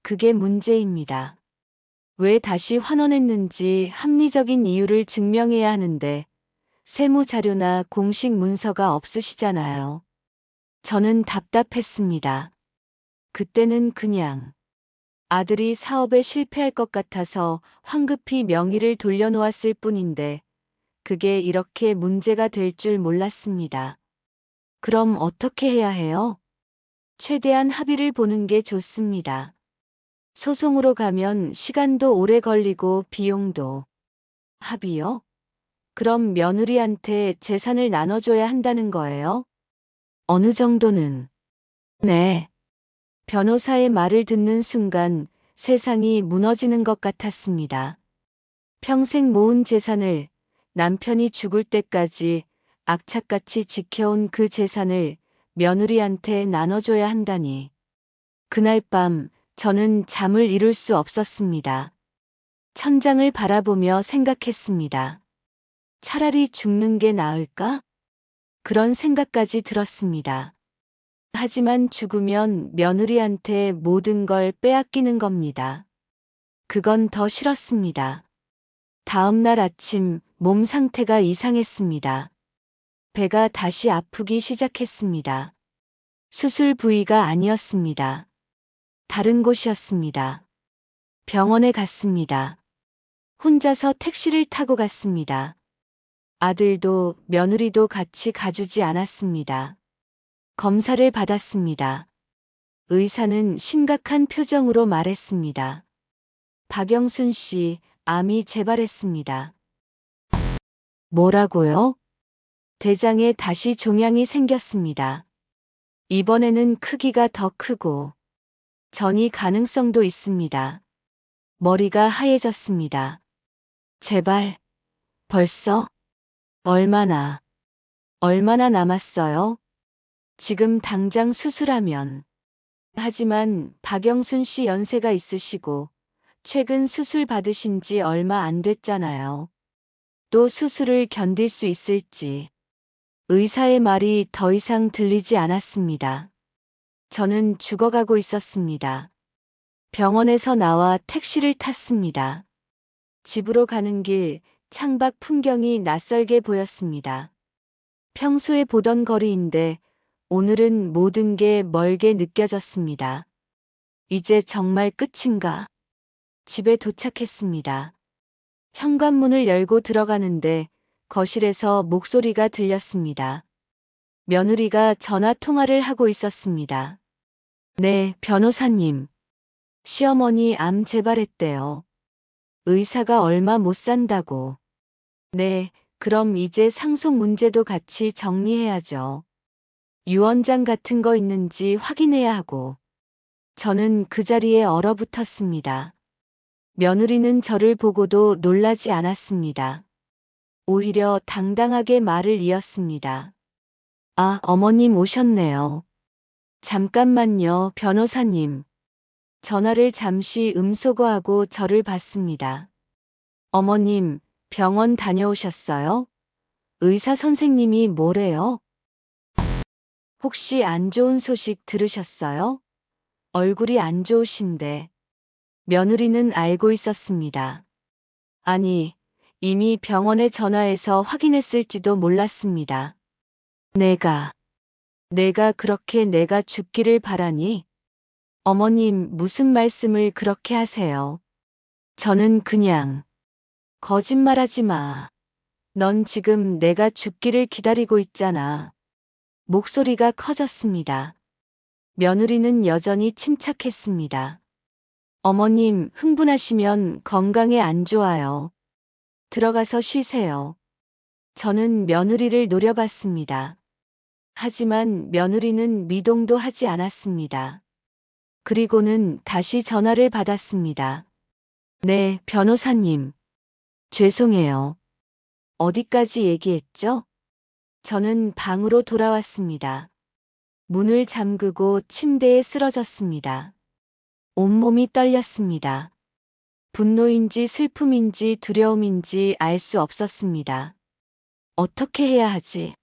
그게 문제입니다. 왜 다시 환원했는지 합리적인 이유를 증명해야 하는데 세무자료나 공식 문서가 없으시잖아요. 저는 답답했습니다. 그때는 그냥 아들이 사업에 실패할 것 같아서 황급히 명의를 돌려놓았을 뿐인데 그게 이렇게 문제가 될 줄 몰랐습니다. 그럼 어떻게 해야 해요? 최대한 합의를 보는 게 좋습니다. 소송으로 가면 시간도 오래 걸리고 비용도. 합의요? 그럼 며느리한테 재산을 나눠줘야 한다는 거예요? 어느 정도는. 네. 변호사의 말을 듣는 순간 세상이 무너지는 것 같았습니다. 평생 모은 재산을 남편이 죽을 때까지 악착같이 지켜온 그 재산을 며느리한테 나눠줘야 한다니. 그날 밤 저는 잠을 이룰 수 없었습니다. 천장을 바라보며 생각했습니다. 차라리 죽는 게 나을까? 그런 생각까지 들었습니다. 하지만 죽으면 며느리한테 모든 걸 빼앗기는 겁니다. 그건 더 싫었습니다. 다음 날 아침 몸 상태가 이상했습니다. 배가 다시 아프기 시작했습니다. 수술 부위가 아니었습니다. 다른 곳이었습니다. 병원에 갔습니다. 혼자서 택시를 타고 갔습니다. 아들도 며느리도 같이 가주지 않았습니다. 검사를 받았습니다. 의사는 심각한 표정으로 말했습니다. 박영순 씨, 암이 재발했습니다. 뭐라고요? 대장에 다시 종양이 생겼습니다. 이번에는 크기가 더 크고 전이 가능성도 있습니다. 머리가 하얘졌습니다. 제발, 벌써? 얼마나 남았어요? 지금 당장 수술하면. 하지만 박영순 씨 연세가 있으시고 최근 수술 받으신 지 얼마 안 됐잖아요. 또 수술을 견딜 수 있을지. 의사의 말이 더 이상 들리지 않았습니다. 저는 죽어가고 있었습니다. 병원에서 나와 택시를 탔습니다. 집으로 가는 길 창밖 풍경이 낯설게 보였습니다. 평소에 보던 거리인데 오늘은 모든 게 멀게 느껴졌습니다. 이제 정말 끝인가? 집에 도착했습니다. 현관문을 열고 들어가는데 거실에서 목소리가 들렸습니다. 며느리가 전화 통화를 하고 있었습니다. 네, 변호사님. 시어머니 암 재발했대요. 의사가 얼마 못 산다고. 네, 그럼 이제 상속 문제도 같이 정리해야죠. 유언장 같은 거 있는지 확인해야 하고. 저는 그 자리에 얼어붙었습니다. 며느리는 저를 보고도 놀라지 않았습니다. 오히려 당당하게 말을 이었습니다. 아, 어머님 오셨네요. 잠깐만요, 변호사님. 전화를 잠시 음소거하고 저를 봤습니다. 어머님, 병원 다녀오셨어요? 의사 선생님이 뭐래요? 혹시 안 좋은 소식 들으셨어요? 얼굴이 안 좋으신데. 며느리는 알고 있었습니다. 아니, 이미 병원에 전화해서 확인했을지도 몰랐습니다. 내가 그렇게 내가 죽기를 바라니? 어머님, 무슨 말씀을 그렇게 하세요? 저는 그냥, 거짓말하지 마. 넌 지금 내가 죽기를 기다리고 있잖아. 목소리가 커졌습니다. 며느리는 여전히 침착했습니다. 어머님, 흥분하시면 건강에 안 좋아요. 들어가서 쉬세요. 저는 며느리를 노려봤습니다. 하지만 며느리는 미동도 하지 않았습니다. 그리고는 다시 전화를 받았습니다. 네, 변호사님. 죄송해요. 어디까지 얘기했죠? 저는 방으로 돌아왔습니다. 문을 잠그고 침대에 쓰러졌습니다. 온몸이 떨렸습니다. 분노인지 슬픔인지 두려움인지 알 수 없었습니다. 어떻게 해야 하지?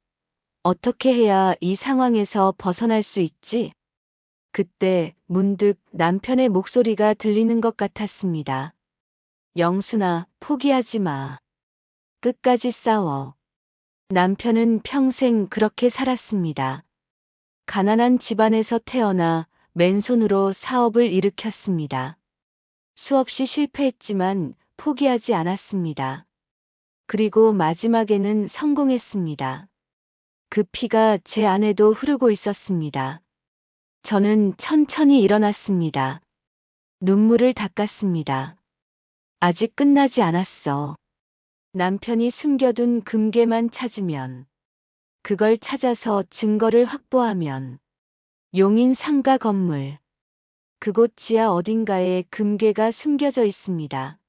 어떻게 해야 이 상황에서 벗어날 수 있지? 그때 문득 남편의 목소리가 들리는 것 같았습니다. 영순아, 포기하지 마. 끝까지 싸워. 남편은 평생 그렇게 살았습니다. 가난한 집안에서 태어나 맨손으로 사업을 일으켰습니다. 수없이 실패했지만 포기하지 않았습니다. 그리고 마지막에는 성공했습니다. 그 피가 제 안에도 흐르고 있었습니다. 저는 천천히 일어났습니다. 눈물을 닦았습니다. 아직 끝나지 않았어. 남편이 숨겨둔 금괴만 찾으면, 그걸 찾아서 증거를 확보하면, 용인 상가 건물, 그곳 지하 어딘가에 금괴가 숨겨져 있습니다.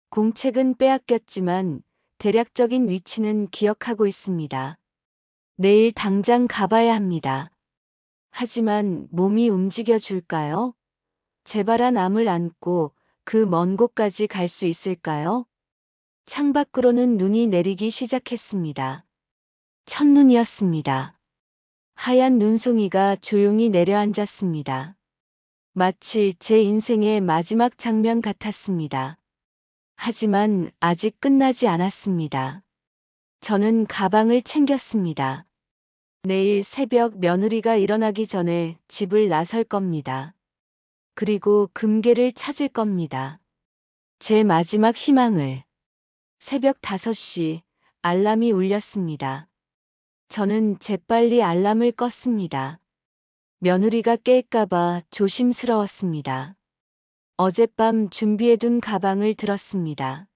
공책은 빼앗겼지만 대략적인 위치는 기억하고 있습니다. 내일 당장 가봐야 합니다. 하지만 몸이 움직여 줄까요? 재발한 암을 안고 그 먼 곳까지 갈 수 있을까요? 창밖으로는 눈이 내리기 시작했습니다. 첫눈이었습니다. 하얀 눈송이가 조용히 내려앉았습니다. 마치 제 인생의 마지막 장면 같았습니다. 하지만 아직 끝나지 않았습니다. 저는 가방을 챙겼습니다. 내일 새벽 며느리가 일어나기 전에 집을 나설 겁니다. 그리고 금괴를 찾을 겁니다. 제 마지막 희망을. 새벽 5시 알람이 울렸습니다. 저는 재빨리 알람을 껐습니다. 며느리가 깰까봐 조심스러웠습니다. 어젯밤 준비해둔 가방을 들었습니다.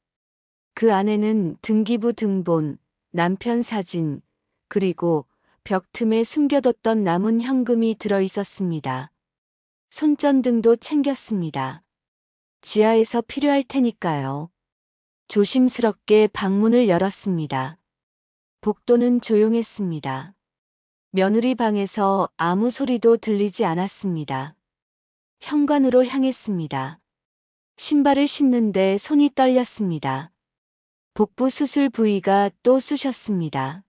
그 안에는 등기부 등본, 남편 사진, 그리고 벽 틈에 숨겨뒀던 남은 현금이 들어 있었습니다. 손전등도 챙겼습니다. 지하에서 필요할 테니까요. 조심스럽게 방문을 열었습니다. 복도는 조용했습니다. 며느리 방에서 아무 소리도 들리지 않았습니다. 현관으로 향했습니다. 신발을 신는데 손이 떨렸습니다. 복부 수술 부위가 또 쑤셨습니다.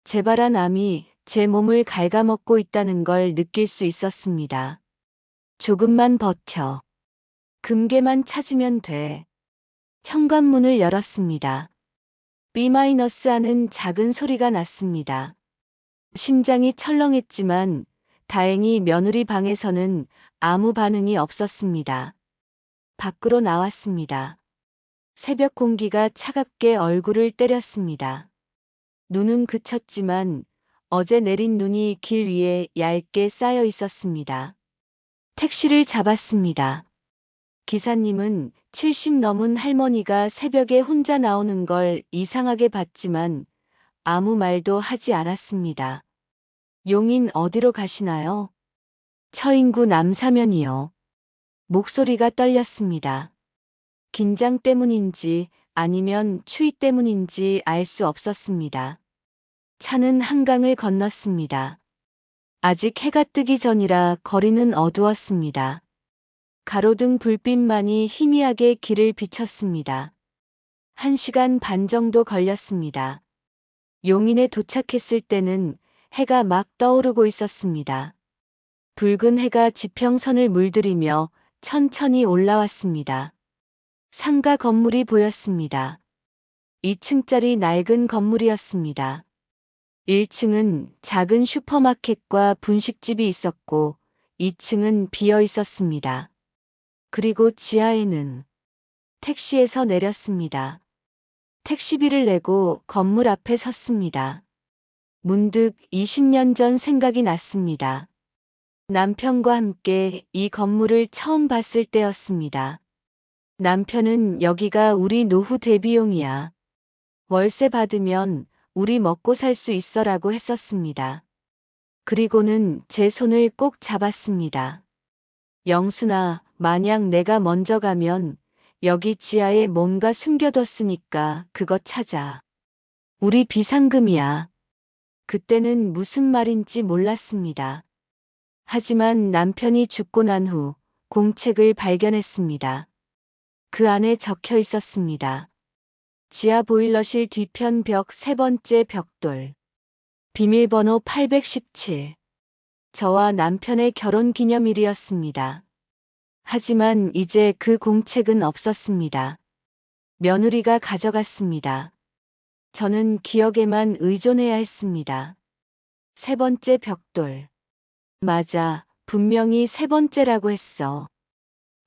재발한 암이 제 몸을 갉아먹고 있다는 걸 느낄 수 있었습니다. 조금만 버텨. 금괴만 찾으면 돼. 현관문을 열었습니다. B- 하는 작은 소리가 났습니다. 심장이 철렁했지만 다행히 며느리 방에서는 아무 반응이 없었습니다. 밖으로 나왔습니다. 새벽 공기가 차갑게 얼굴을 때렸습니다. 눈은 그쳤지만 어제 내린 눈이 길 위에 얇게 쌓여 있었습니다. 택시를 잡았습니다. 기사님은 70 넘은 할머니가 새벽에 혼자 나오는 걸 이상하게 봤지만 아무 말도 하지 않았습니다. 용인 어디로 가시나요? 처인구 남사면이요. 목소리가 떨렸습니다. 긴장 때문인지 아니면 추위 때문인지 알 수 없었습니다. 차는 한강을 건넜습니다. 아직 해가 뜨기 전이라 거리는 어두웠습니다. 가로등 불빛만이 희미하게 길을 비쳤습니다. 1시간 반 정도 걸렸습니다. 용인에 도착했을 때는 해가 막 떠오르고 있었습니다. 붉은 해가 지평선을 물들이며 천천히 올라왔습니다. 상가 건물이 보였습니다. 2층짜리 낡은 건물이었습니다. 1층은 작은 슈퍼마켓과 분식집이 있었고 2층은 비어 있었습니다. 그리고 지하에는 택시에서 내렸습니다. 택시비를 내고 건물 앞에 섰습니다. 문득 20년 전 생각이 났습니다. 남편과 함께 이 건물을 처음 봤을 때였습니다. 남편은 여기가 우리 노후 대비용이야. 월세 받으면 우리 먹고 살 수 있어라고 했었습니다. 그리고는 제 손을 꼭 잡았습니다. 영순아, 만약 내가 먼저 가면 여기 지하에 뭔가 숨겨뒀으니까 그거 찾아. 우리 비상금이야. 그때는 무슨 말인지 몰랐습니다. 하지만 남편이 죽고 난 후 공책을 발견했습니다. 그 안에 적혀 있었습니다. 지하 보일러실 뒤편 벽 3번째 벽돌. 비밀번호 817. 저와 남편의 결혼 기념일이었습니다. 하지만 이제 그 공책은 없었습니다. 며느리가 가져갔습니다. 저는 기억에만 의존해야 했습니다. 3번째 벽돌. 맞아, 분명히 3번째라고 했어.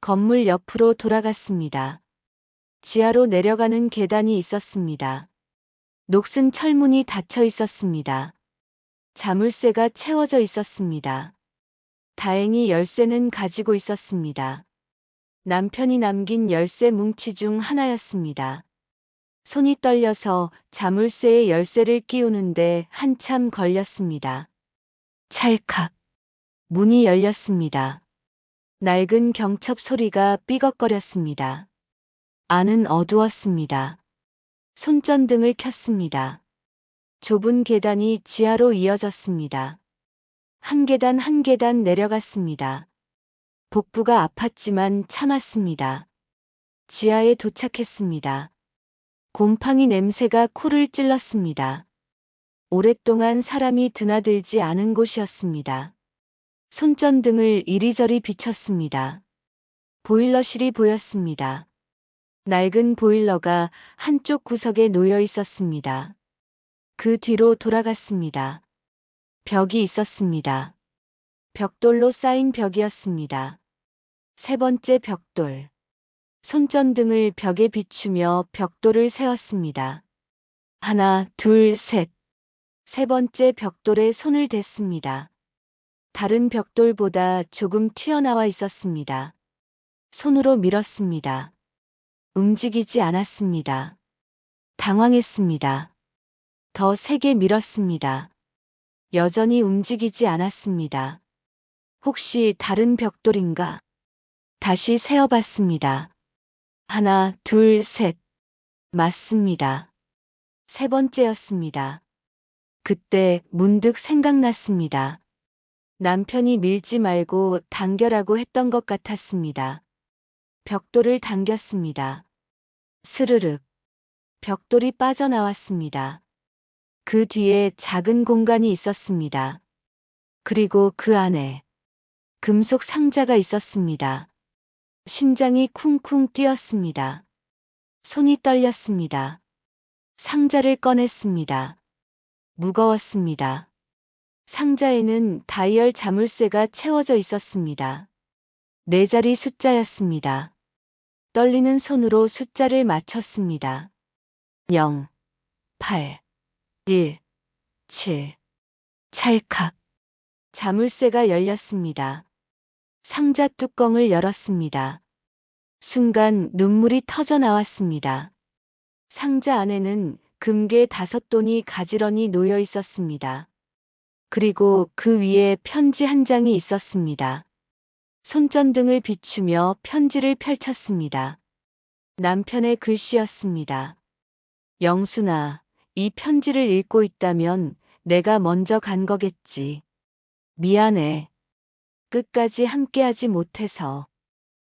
건물 옆으로 돌아갔습니다. 지하로 내려가는 계단이 있었습니다. 녹슨 철문이 닫혀 있었습니다. 자물쇠가 채워져 있었습니다. 다행히 열쇠는 가지고 있었습니다. 남편이 남긴 열쇠 뭉치 중 하나였습니다. 손이 떨려서 자물쇠에 열쇠를 끼우는데 한참 걸렸습니다. 찰칵. 문이 열렸습니다. 낡은 경첩 소리가 삐걱거렸습니다. 안은 어두웠습니다. 손전등을 켰습니다. 좁은 계단이 지하로 이어졌습니다. 한 계단 한 계단 내려갔습니다. 복부가 아팠지만 참았습니다. 지하에 도착했습니다. 곰팡이 냄새가 코를 찔렀습니다. 오랫동안 사람이 드나들지 않은 곳이었습니다. 손전등을 이리저리 비췄습니다. 보일러실이 보였습니다. 낡은 보일러가 한쪽 구석에 놓여 있었습니다. 그 뒤로 돌아갔습니다. 벽이 있었습니다. 벽돌로 쌓인 벽이었습니다. 세 번째 벽돌. 손전등을 벽에 비추며 벽돌을 세웠습니다. 하나, 둘, 셋. 세 번째 벽돌에 손을 댔습니다. 다른 벽돌보다 조금 튀어나와 있었습니다. 손으로 밀었습니다. 움직이지 않았습니다. 당황했습니다. 더 세게 밀었습니다. 여전히 움직이지 않았습니다. 혹시 다른 벽돌인가? 다시 세어봤습니다. 하나, 둘, 셋. 맞습니다. 세 번째였습니다. 그때 문득 생각났습니다. 남편이 밀지 말고 당겨라고 했던 것 같았습니다. 벽돌을 당겼습니다. 스르륵. 벽돌이 빠져나왔습니다. 그 뒤에 작은 공간이 있었습니다. 그리고 그 안에 금속 상자가 있었습니다. 심장이 쿵쿵 뛰었습니다. 손이 떨렸습니다. 상자를 꺼냈습니다. 무거웠습니다. 상자에는 다이얼 자물쇠가 채워져 있었습니다. 네 자리 숫자였습니다. 떨리는 손으로 숫자를 맞췄습니다. 0, 8, 1, 7. 찰칵. 자물쇠가 열렸습니다. 상자 뚜껑을 열었습니다. 순간 눈물이 터져 나왔습니다. 상자 안에는 금괴 5돈이 가지런히 놓여 있었습니다. 그리고 그 위에 편지 한 장이 있었습니다. 손전등을 비추며 편지를 펼쳤습니다. 남편의 글씨였습니다. 영순아, 이 편지를 읽고 있다면 내가 먼저 간 거겠지. 미안해. 끝까지 함께하지 못해서.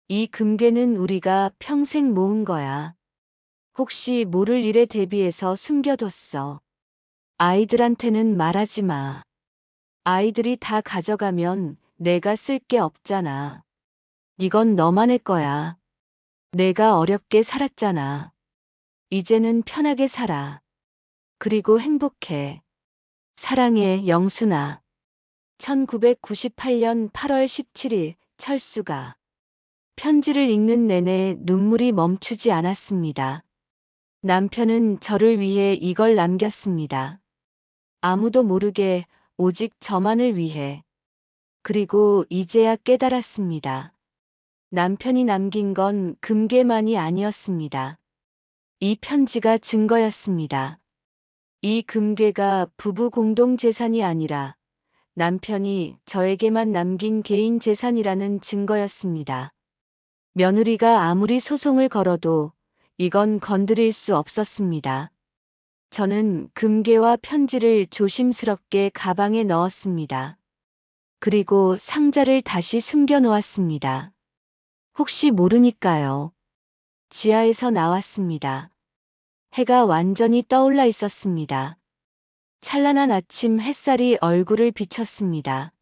이 금괴는 우리가 평생 모은 거야. 혹시 모를 일에 대비해서 숨겨뒀어. 아이들한테는 말하지 마. 아이들이 다 가져가면 내가 쓸 게 없잖아. 이건 너만의 거야. 내가 어렵게 살았잖아. 이제는 편하게 살아. 그리고 행복해. 사랑해, 영순아. 1998년 8월 17일 철수가. 편지를 읽는 내내 눈물이 멈추지 않았습니다. 남편은 저를 위해 이걸 남겼습니다. 아무도 모르게 오직 저만을 위해. 그리고 이제야 깨달았습니다. 남편이 남긴 건 금괴만이 아니었습니다. 이 편지가 증거였습니다. 이 금괴가 부부 공동 재산이 아니라 남편이 저에게만 남긴 개인 재산이라는 증거였습니다. 며느리가 아무리 소송을 걸어도 이건 건드릴 수 없었습니다. 저는 금괴와 편지를 조심스럽게 가방에 넣었습니다. 그리고 상자를 다시 숨겨 놓았습니다. 혹시 모르니까요. 지하에서 나왔습니다. 해가 완전히 떠올라 있었습니다. 찬란한 아침 햇살이 얼굴을 비쳤습니다.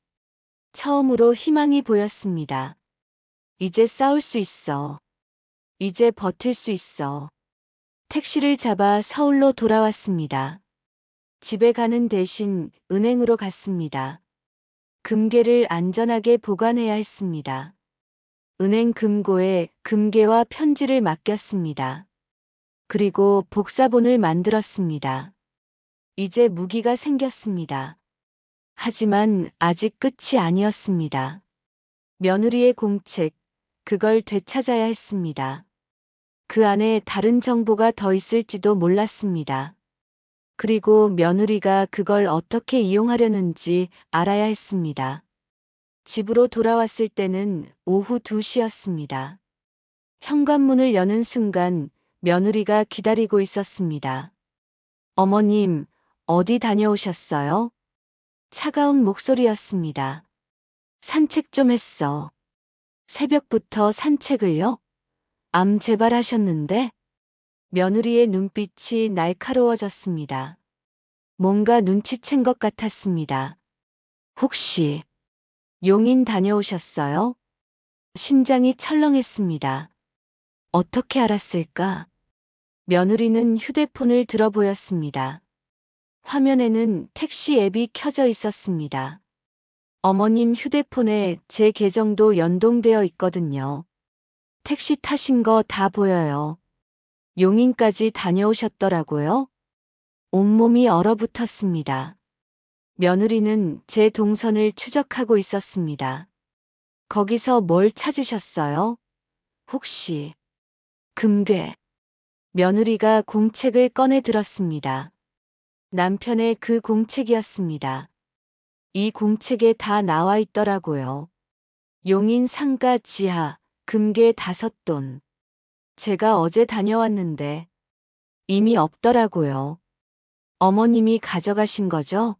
처음으로 희망이 보였습니다. 이제 싸울 수 있어. 이제 버틸 수 있어. 택시를 잡아 서울로 돌아왔습니다. 집에 가는 대신 은행으로 갔습니다. 금괴를 안전하게 보관해야 했습니다. 은행 금고에 금괴와 편지를 맡겼습니다. 그리고 복사본을 만들었습니다. 이제 무기가 생겼습니다. 하지만 아직 끝이 아니었습니다. 며느리의 공책, 그걸 되찾아야 했습니다. 그 안에 다른 정보가 더 있을지도 몰랐습니다. 그리고 며느리가 그걸 어떻게 이용하려는지 알아야 했습니다. 집으로 돌아왔을 때는 오후 2시였습니다. 현관문을 여는 순간 며느리가 기다리고 있었습니다. 어머님, 어디 다녀오셨어요? 차가운 목소리였습니다. 산책 좀 했어. 새벽부터 산책을요? 암 재발하셨는데? 며느리의 눈빛이 날카로워졌습니다. 뭔가 눈치챈 것 같았습니다. 혹시 용인 다녀오셨어요? 심장이 철렁했습니다. 어떻게 알았을까? 며느리는 휴대폰을 들어 보였습니다. 화면에는 택시 앱이 켜져 있었습니다. 어머님 휴대폰에 제 계정도 연동되어 있거든요. 택시 타신 거 다 보여요. 용인까지 다녀오셨더라고요. 온몸이 얼어붙었습니다. 며느리는 제 동선을 추적하고 있었습니다. 거기서 뭘 찾으셨어요? 혹시 금괴? 며느리가 공책을 꺼내 들었습니다. 남편의 그 공책이었습니다. 이 공책에 다 나와 있더라고요. 용인 상가 지하, 금괴 5돈. 제가 어제 다녀왔는데 이미 없더라고요. 어머님이 가져가신 거죠?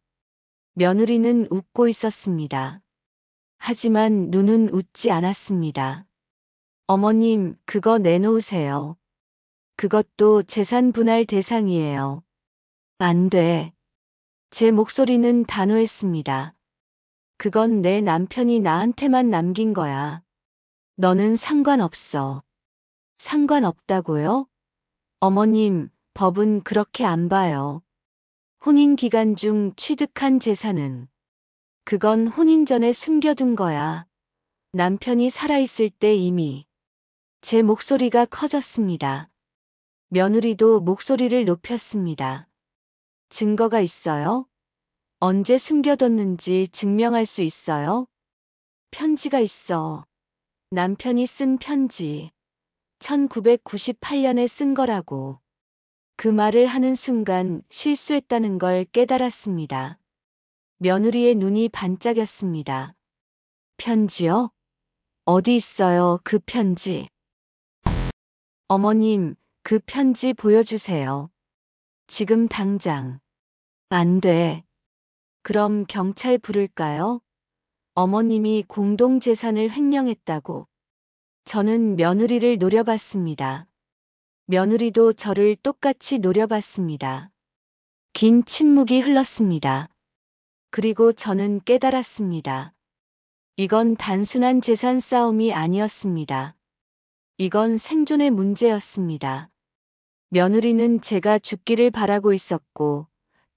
며느리는 웃고 있었습니다. 하지만 눈은 웃지 않았습니다. 어머님, 그거 내놓으세요. 그것도 재산 분할 대상이에요. 안 돼. 제 목소리는 단호했습니다. 그건 내 남편이 나한테만 남긴 거야. 너는 상관없어. 상관없다고요? 어머님, 법은 그렇게 안 봐요. 혼인 기간 중 취득한 재산은 그건 혼인 전에 숨겨둔 거야. 남편이 살아있을 때 이미 제 목소리가 커졌습니다. 며느리도 목소리를 높였습니다. 증거가 있어요? 언제 숨겨뒀는지 증명할 수 있어요? 편지가 있어. 남편이 쓴 편지. 1998년에 쓴 거라고. 그 말을 하는 순간 실수했다는 걸 깨달았습니다. 며느리의 눈이 반짝였습니다. 편지요? 어디 있어요, 그 편지? 어머님, 그 편지 보여주세요. 지금 당장. 안 돼. 그럼 경찰 부를까요? 어머님이 공동재산을 횡령했다고. 저는 며느리를 노려봤습니다. 며느리도 저를 똑같이 노려봤습니다. 긴 침묵이 흘렀습니다. 그리고 저는 깨달았습니다. 이건 단순한 재산 싸움이 아니었습니다. 이건 생존의 문제였습니다. 며느리는 제가 죽기를 바라고 있었고,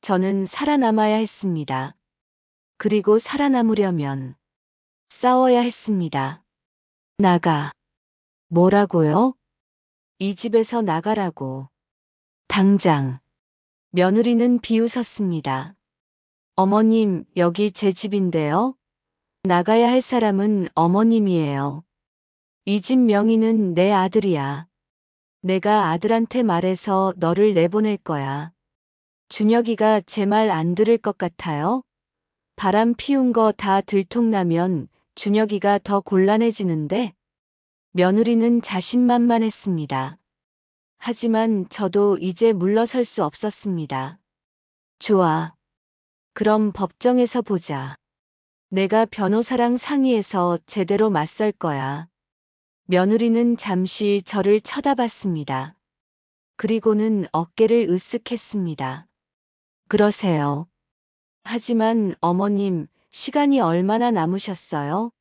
저는 살아남아야 했습니다. 그리고 살아남으려면 싸워야 했습니다. 나가. 뭐라고요? 이 집에서 나가라고. 당장. 며느리는 비웃었습니다. 어머님, 여기 제 집인데요. 나가야 할 사람은 어머님이에요. 이 집 명의는 내 아들이야. 내가 아들한테 말해서 너를 내보낼 거야. 준혁이가 제 말 안 들을 것 같아요? 바람 피운 거 다 들통나면 준혁이가 더 곤란해지는데? 며느리는 자신만만했습니다. 하지만 저도 이제 물러설 수 없었습니다. 좋아. 그럼 법정에서 보자. 내가 변호사랑 상의해서 제대로 맞설 거야. 며느리는 잠시 저를 쳐다봤습니다. 그리고는 어깨를 으쓱했습니다. 그러세요. 하지만 어머님, 시간이 얼마나 남으셨어요?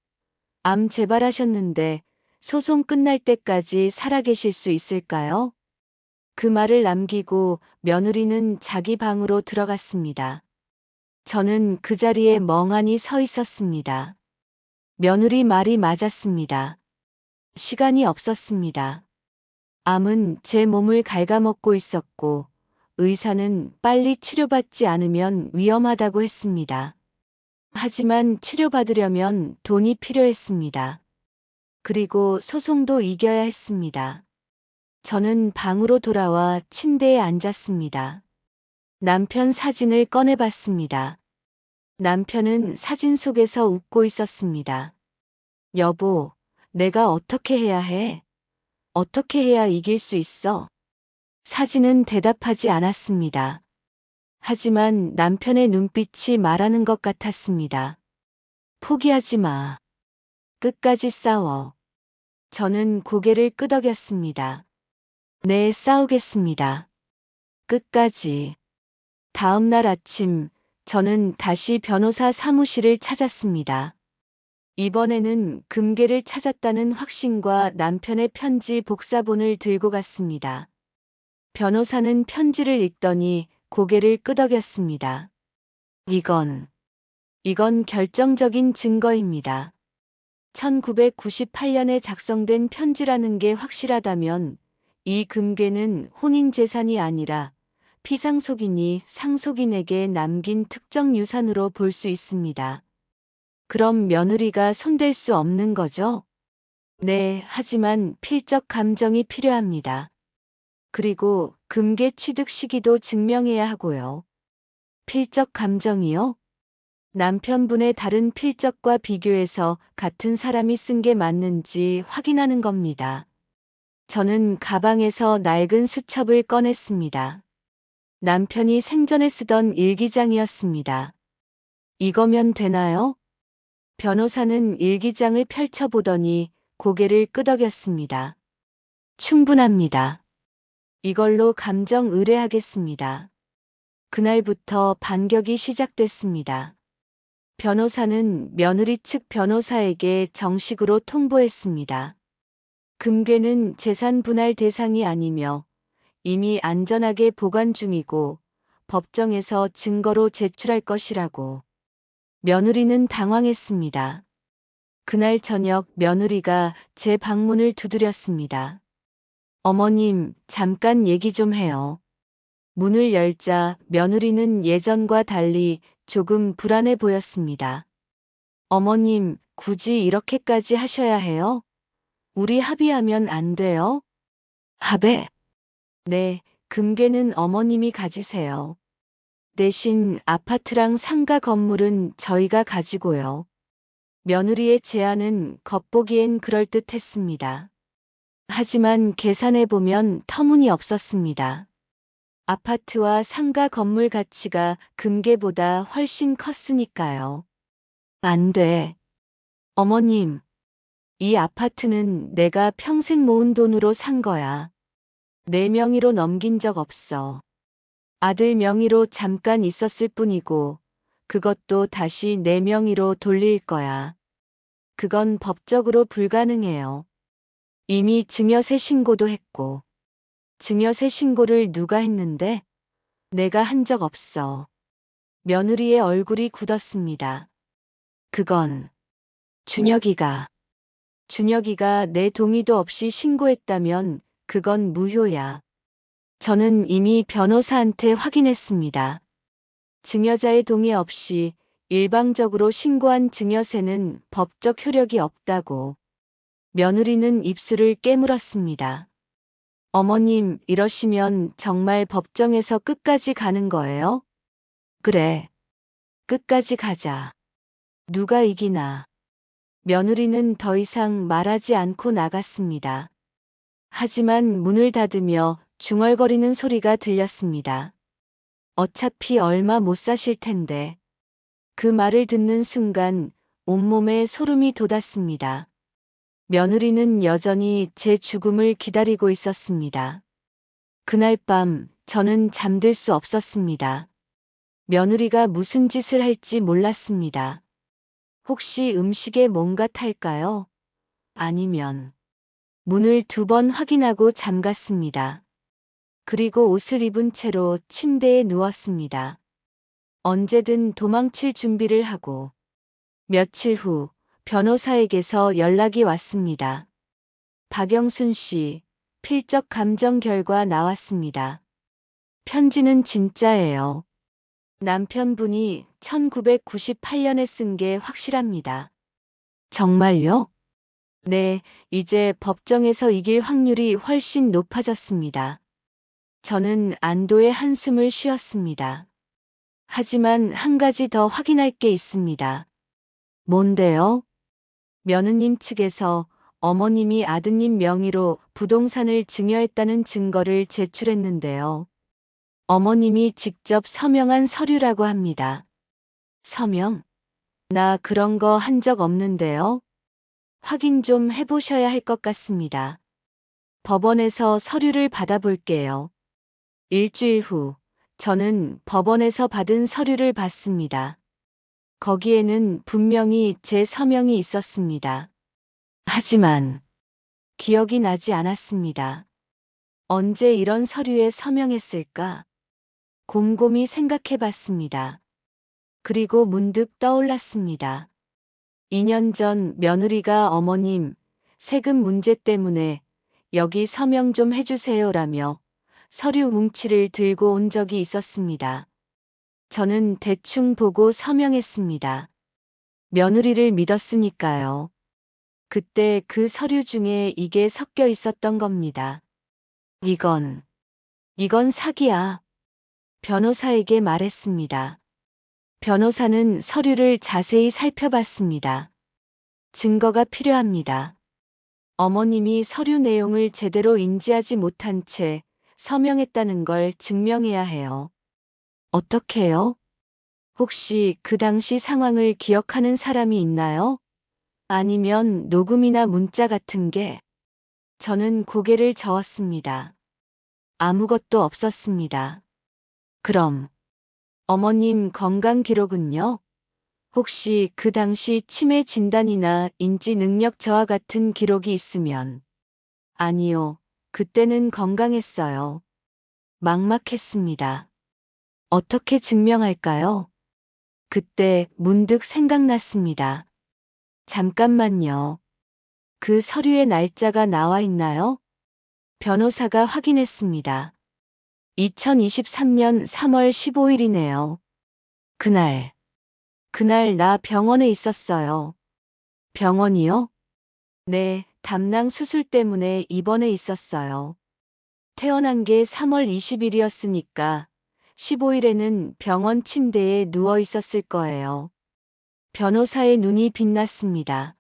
암 재발하셨는데 소송 끝날 때까지 살아계실 수 있을까요? 그 말을 남기고 며느리는 자기 방으로 들어갔습니다. 저는 그 자리에 멍하니 서 있었습니다. 며느리 말이 맞았습니다. 시간이 없었습니다. 암은 제 몸을 갉아먹고 있었고, 의사는 빨리 치료받지 않으면 위험하다고 했습니다. 하지만 치료받으려면 돈이 필요했습니다. 그리고 소송도 이겨야 했습니다. 저는 방으로 돌아와 침대에 앉았습니다. 남편 사진을 꺼내봤습니다. 남편은 사진 속에서 웃고 있었습니다. 여보, 내가 어떻게 해야 해? 어떻게 해야 이길 수 있어? 사진은 대답하지 않았습니다. 하지만 남편의 눈빛이 말하는 것 같았습니다. 포기하지 마. 끝까지 싸워. 저는 고개를 끄덕였습니다. 네, 싸우겠습니다. 끝까지. 다음 날 아침, 저는 다시 변호사 사무실을 찾았습니다. 이번에는 금괴를 찾았다는 확신과 남편의 편지 복사본을 들고 갔습니다. 변호사는 편지를 읽더니 고개를 끄덕였습니다. 이건 결정적인 증거입니다. 1998년에 작성된 편지라는 게 확실하다면 이 금괴는 혼인 재산이 아니라 피상속인이 상속인에게 남긴 특정 유산으로 볼 수 있습니다. 그럼 며느리가 손댈 수 없는 거죠? 네, 하지만 필적 감정이 필요합니다. 그리고 금괴 취득 시기도 증명해야 하고요. 필적 감정이요? 남편분의 다른 필적과 비교해서 같은 사람이 쓴 게 맞는지 확인하는 겁니다. 저는 가방에서 낡은 수첩을 꺼냈습니다. 남편이 생전에 쓰던 일기장이었습니다. 이거면 되나요? 변호사는 일기장을 펼쳐보더니 고개를 끄덕였습니다. 충분합니다. 이걸로 감정 의뢰하겠습니다. 그날부터 반격이 시작됐습니다. 변호사는 며느리 측 변호사에게 정식으로 통보했습니다. 금괴는 재산 분할 대상이 아니며 이미 안전하게 보관 중이고 법정에서 증거로 제출할 것이라고. 며느리는 당황했습니다. 그날 저녁 며느리가 제 방문을 두드렸습니다. 어머님, 잠깐 얘기 좀 해요. 문을 열자 며느리는 예전과 달리 조금 불안해 보였습니다. 어머님, 굳이 이렇게까지 하셔야 해요? 우리 합의하면 안 돼요? 합의? 네, 금괴는 어머님이 가지세요. 대신 아파트랑 상가 건물은 저희가 가지고요. 며느리의 제안은 겉보기엔 그럴듯했습니다. 하지만 계산해보면 터무니없었습니다. 아파트와 상가 건물 가치가 금괴보다 훨씬 컸으니까요. 안 돼. 어머님, 이 아파트는 내가 평생 모은 돈으로 산 거야. 내 명의로 넘긴 적 없어. 아들 명의로 잠깐 있었을 뿐이고, 그것도 다시 내 명의로 돌릴 거야. 그건 법적으로 불가능해요. 이미 증여세 신고도 했고. 증여세 신고를 누가 했는데? 내가 한 적 없어. 며느리의 얼굴이 굳었습니다. 그건 준혁이가 내 동의도 없이 신고했다면 그건 무효야. 저는 이미 변호사한테 확인했습니다. 증여자의 동의 없이 일방적으로 신고한 증여세는 법적 효력이 없다고. 며느리는 입술을 깨물었습니다. 어머님, 이러시면 정말 법정에서 끝까지 가는 거예요? 그래. 끝까지 가자. 누가 이기나. 며느리는 더 이상 말하지 않고 나갔습니다. 하지만 문을 닫으며 중얼거리는 소리가 들렸습니다. 어차피 얼마 못 사실 텐데. 그 말을 듣는 순간 온몸에 소름이 돋았습니다. 며느리는 여전히 제 죽음을 기다리고 있었습니다. 그날 밤 저는 잠들 수 없었습니다. 며느리가 무슨 짓을 할지 몰랐습니다. 혹시 음식에 뭔가 탈까요? 아니면 문을 2번 확인하고 잠갔습니다. 그리고 옷을 입은 채로 침대에 누웠습니다. 언제든 도망칠 준비를 하고. 며칠 후 변호사에게서 연락이 왔습니다. 박영순 씨, 필적 감정 결과 나왔습니다. 편지는 진짜예요. 남편분이 1998년에 쓴 게 확실합니다. 정말요? 네, 이제 법정에서 이길 확률이 훨씬 높아졌습니다. 저는 안도의 한숨을 쉬었습니다. 하지만 한 가지 더 확인할 게 있습니다. 뭔데요? 며느님 측에서 어머님이 아드님 명의로 부동산을 증여했다는 증거를 제출했는데요. 어머님이 직접 서명한 서류라고 합니다. 서명? 나 그런 거 한 적 없는데요. 확인 좀 해보셔야 할 것 같습니다. 법원에서 서류를 받아볼게요. 일주일 후, 저는 법원에서 받은 서류를 봤습니다. 거기에는 분명히 제 서명이 있었습니다. 하지만 기억이 나지 않았습니다. 언제 이런 서류에 서명했을까? 곰곰이 생각해 봤습니다. 그리고 문득 떠올랐습니다. 2년 전 며느리가 어머님, 세금 문제 때문에 여기 서명 좀 해주세요라며 서류 뭉치를 들고 온 적이 있었습니다. 저는 대충 보고 서명했습니다. 며느리를 믿었으니까요. 그때 그 서류 중에 이게 섞여 있었던 겁니다. 이건 사기야. 변호사에게 말했습니다. 변호사는 서류를 자세히 살펴봤습니다. 증거가 필요합니다. 어머님이 서류 내용을 제대로 인지하지 못한 채 서명했다는 걸 증명해야 해요. 어떻게요? 혹시 그 당시 상황을 기억하는 사람이 있나요? 아니면 녹음이나 문자 같은 게? 저는 고개를 저었습니다. 아무것도 없었습니다. 그럼 어머님 건강 기록은요? 혹시 그 당시 치매 진단이나 인지 능력 저하 같은 기록이 있으면? 아니요. 그때는 건강했어요. 막막했습니다. 어떻게 증명할까요? 그때 문득 생각났습니다. 잠깐만요. 그 서류에 날짜가 나와 있나요? 변호사가 확인했습니다. 2023년 3월 15일이네요. 그날 나 병원에 있었어요. 병원이요? 네, 담낭 수술 때문에 입원해 있었어요. 태어난 게 3월 20일이었으니까 15일에는 병원 침대에 누워 있었을 거예요. 변호사의 눈이 빛났습니다.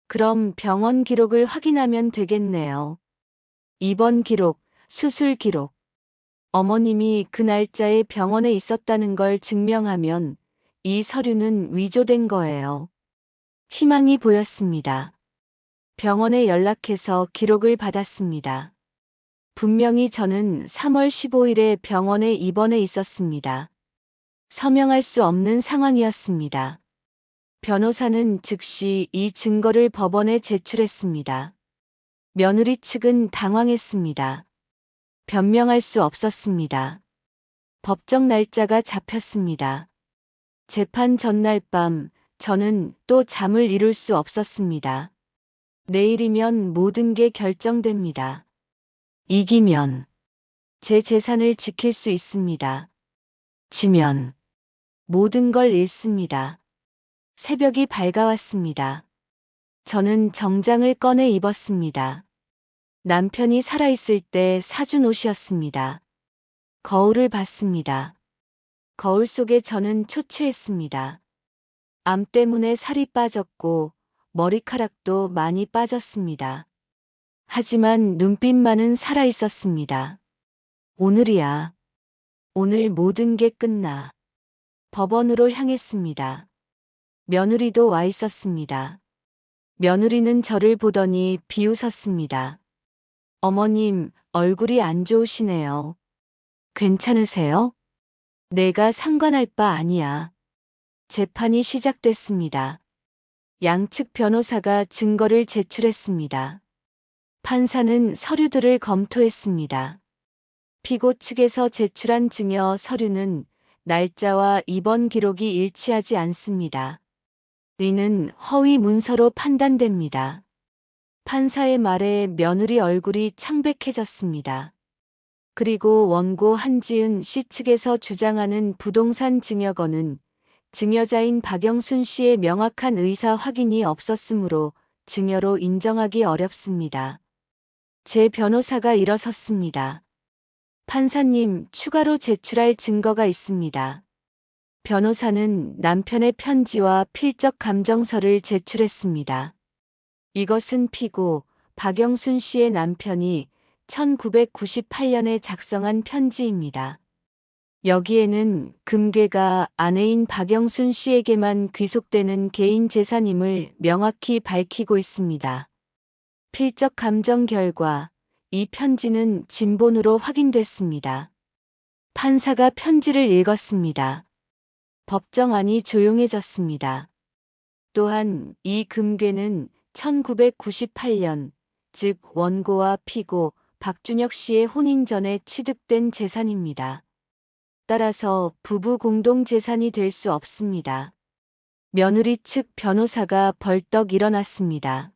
그럼 병원 기록을 확인하면 되겠네요. 입원 기록, 수술 기록. 어머님이 그 날짜에 병원에 있었다는 걸 증명하면 이 서류는 위조된 거예요. 희망이 보였습니다. 병원에 연락해서 기록을 받았습니다. 분명히 저는 3월 15일에 병원에 입원해 있었습니다. 서명할 수 없는 상황이었습니다. 변호사는 즉시 이 증거를 법원에 제출했습니다. 며느리 측은 당황했습니다. 변명할 수 없었습니다. 법정 날짜가 잡혔습니다. 재판 전날 밤 저는 또 잠을 이룰 수 없었습니다. 내일이면 모든 게 결정됩니다. 이기면 제 재산을 지킬 수 있습니다. 지면 모든 걸 잃습니다. 새벽이 밝아왔습니다. 저는 정장을 꺼내 입었습니다. 남편이 살아있을 때 사준 옷이었습니다. 거울을 봤습니다. 거울 속에 저는 초췌했습니다. 암 때문에 살이 빠졌고 머리카락도 많이 빠졌습니다. 하지만 눈빛만은 살아있었습니다. 오늘이야. 오늘 모든 게 끝나. 법원으로 향했습니다. 며느리도 와 있었습니다. 며느리는 저를 보더니 비웃었습니다. 어머님, 얼굴이 안 좋으시네요. 괜찮으세요? 내가 상관할 바 아니야. 재판이 시작됐습니다. 양측 변호사가 증거를 제출했습니다. 판사는 서류들을 검토했습니다. 피고 측에서 제출한 증여 서류는 날짜와 입원 기록이 일치하지 않습니다. 이는 허위 문서로 판단됩니다. 판사의 말에 며느리 얼굴이 창백해졌습니다. 그리고 원고 한지은 씨 측에서 주장하는 부동산 증여건은 증여자인 박영순 씨의 명확한 의사 확인이 없었으므로 증여로 인정하기 어렵습니다. 제 변호사가 일어섰습니다. 판사님, 추가로 제출할 증거가 있습니다. 변호사는 남편의 편지와 필적 감정서를 제출했습니다. 이것은 피고 박영순 씨의 남편이 1998년에 작성한 편지입니다. 여기에는 금괴가 아내인 박영순 씨에게만 귀속되는 개인 재산임을 명확히 밝히고 있습니다. 필적 감정 결과 이 편지는 진본으로 확인됐습니다. 판사가 편지를 읽었습니다. 법정안이 조용해졌습니다. 또한 이 금괴는 1998년, 즉 원고와 피고 박준혁 씨의 혼인 전에 취득된 재산입니다. 따라서 부부 공동 재산이 될 수 없습니다. 며느리 측 변호사가 벌떡 일어났습니다.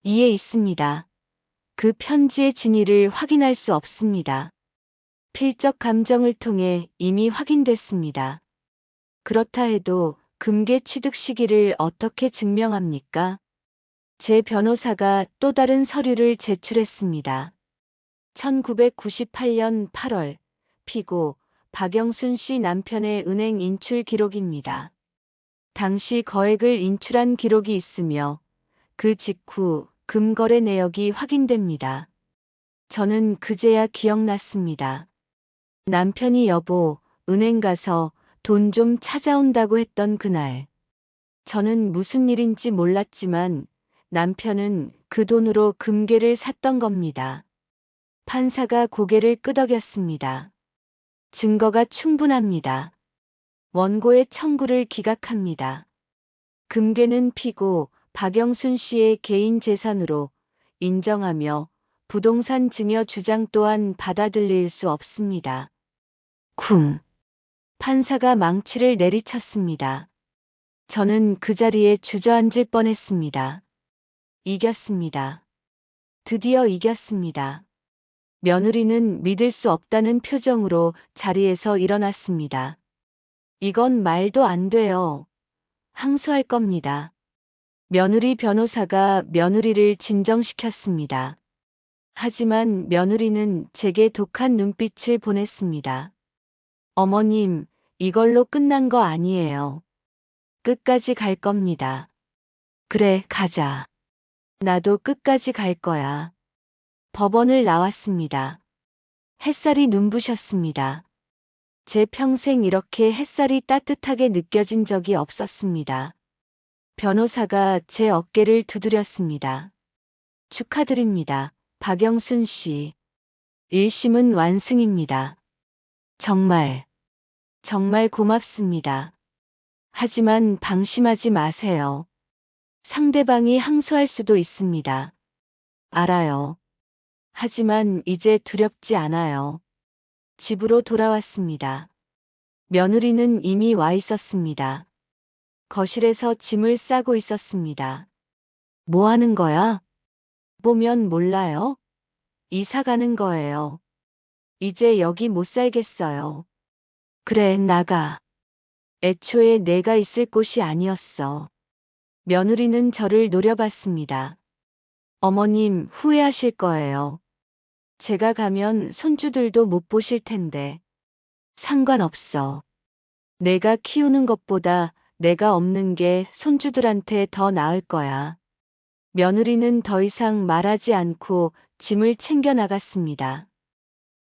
이에 있습니다. 그 편지의 진위를 확인할 수 없습니다. 필적 감정을 통해 이미 확인됐습니다. 그렇다 해도 금괴 취득 시기를 어떻게 증명합니까? 제 변호사가 또 다른 서류를 제출했습니다. 1998년 8월, 피고 박영순 씨 남편의 은행 인출 기록입니다. 당시 거액을 인출한 기록이 있으며 그 직후 금거래 내역이 확인됩니다. 저는 그제야 기억났습니다. 남편이 여보, 은행 가서 돈 좀 찾아온다고 했던 그날. 저는 무슨 일인지 몰랐지만 남편은 그 돈으로 금괴를 샀던 겁니다. 판사가 고개를 끄덕였습니다. 증거가 충분합니다. 원고의 청구를 기각합니다. 금괴는 피고 박영순 씨의 개인 재산으로 인정하며 부동산 증여 주장 또한 받아들일 수 없습니다. 쿵. 판사가 망치를 내리쳤습니다. 저는 그 자리에 주저앉을 뻔했습니다. 이겼습니다. 드디어 이겼습니다. 며느리는 믿을 수 없다는 표정으로 자리에서 일어났습니다. 이건 말도 안 돼요. 항소할 겁니다. 며느리 변호사가 며느리를 진정시켰습니다. 하지만 며느리는 제게 독한 눈빛을 보냈습니다. 어머님, 이걸로 끝난 거 아니에요. 끝까지 갈 겁니다. 그래, 가자. 나도 끝까지 갈 거야. 법원을 나왔습니다. 햇살이 눈부셨습니다. 제 평생 이렇게 햇살이 따뜻하게 느껴진 적이 없었습니다. 변호사가 제 어깨를 두드렸습니다. 축하드립니다. 박영순 씨. 1심은 완승입니다. 정말 고맙습니다. 하지만 방심하지 마세요. 상대방이 항소할 수도 있습니다. 알아요. 하지만 이제 두렵지 않아요. 집으로 돌아왔습니다. 며느리는 이미 와 있었습니다. 거실에서 짐을 싸고 있었습니다. 뭐 하는 거야? 보면 몰라요? 이사 가는 거예요. 이제 여기 못 살겠어요. 그래, 나가. 애초에 내가 있을 곳이 아니었어. 며느리는 저를 노려봤습니다. 어머님, 후회하실 거예요. 제가 가면 손주들도 못 보실 텐데. 상관없어. 내가 키우는 것보다 내가 없는 게 손주들한테 더 나을 거야. 며느리는 더 이상 말하지 않고 짐을 챙겨 나갔습니다.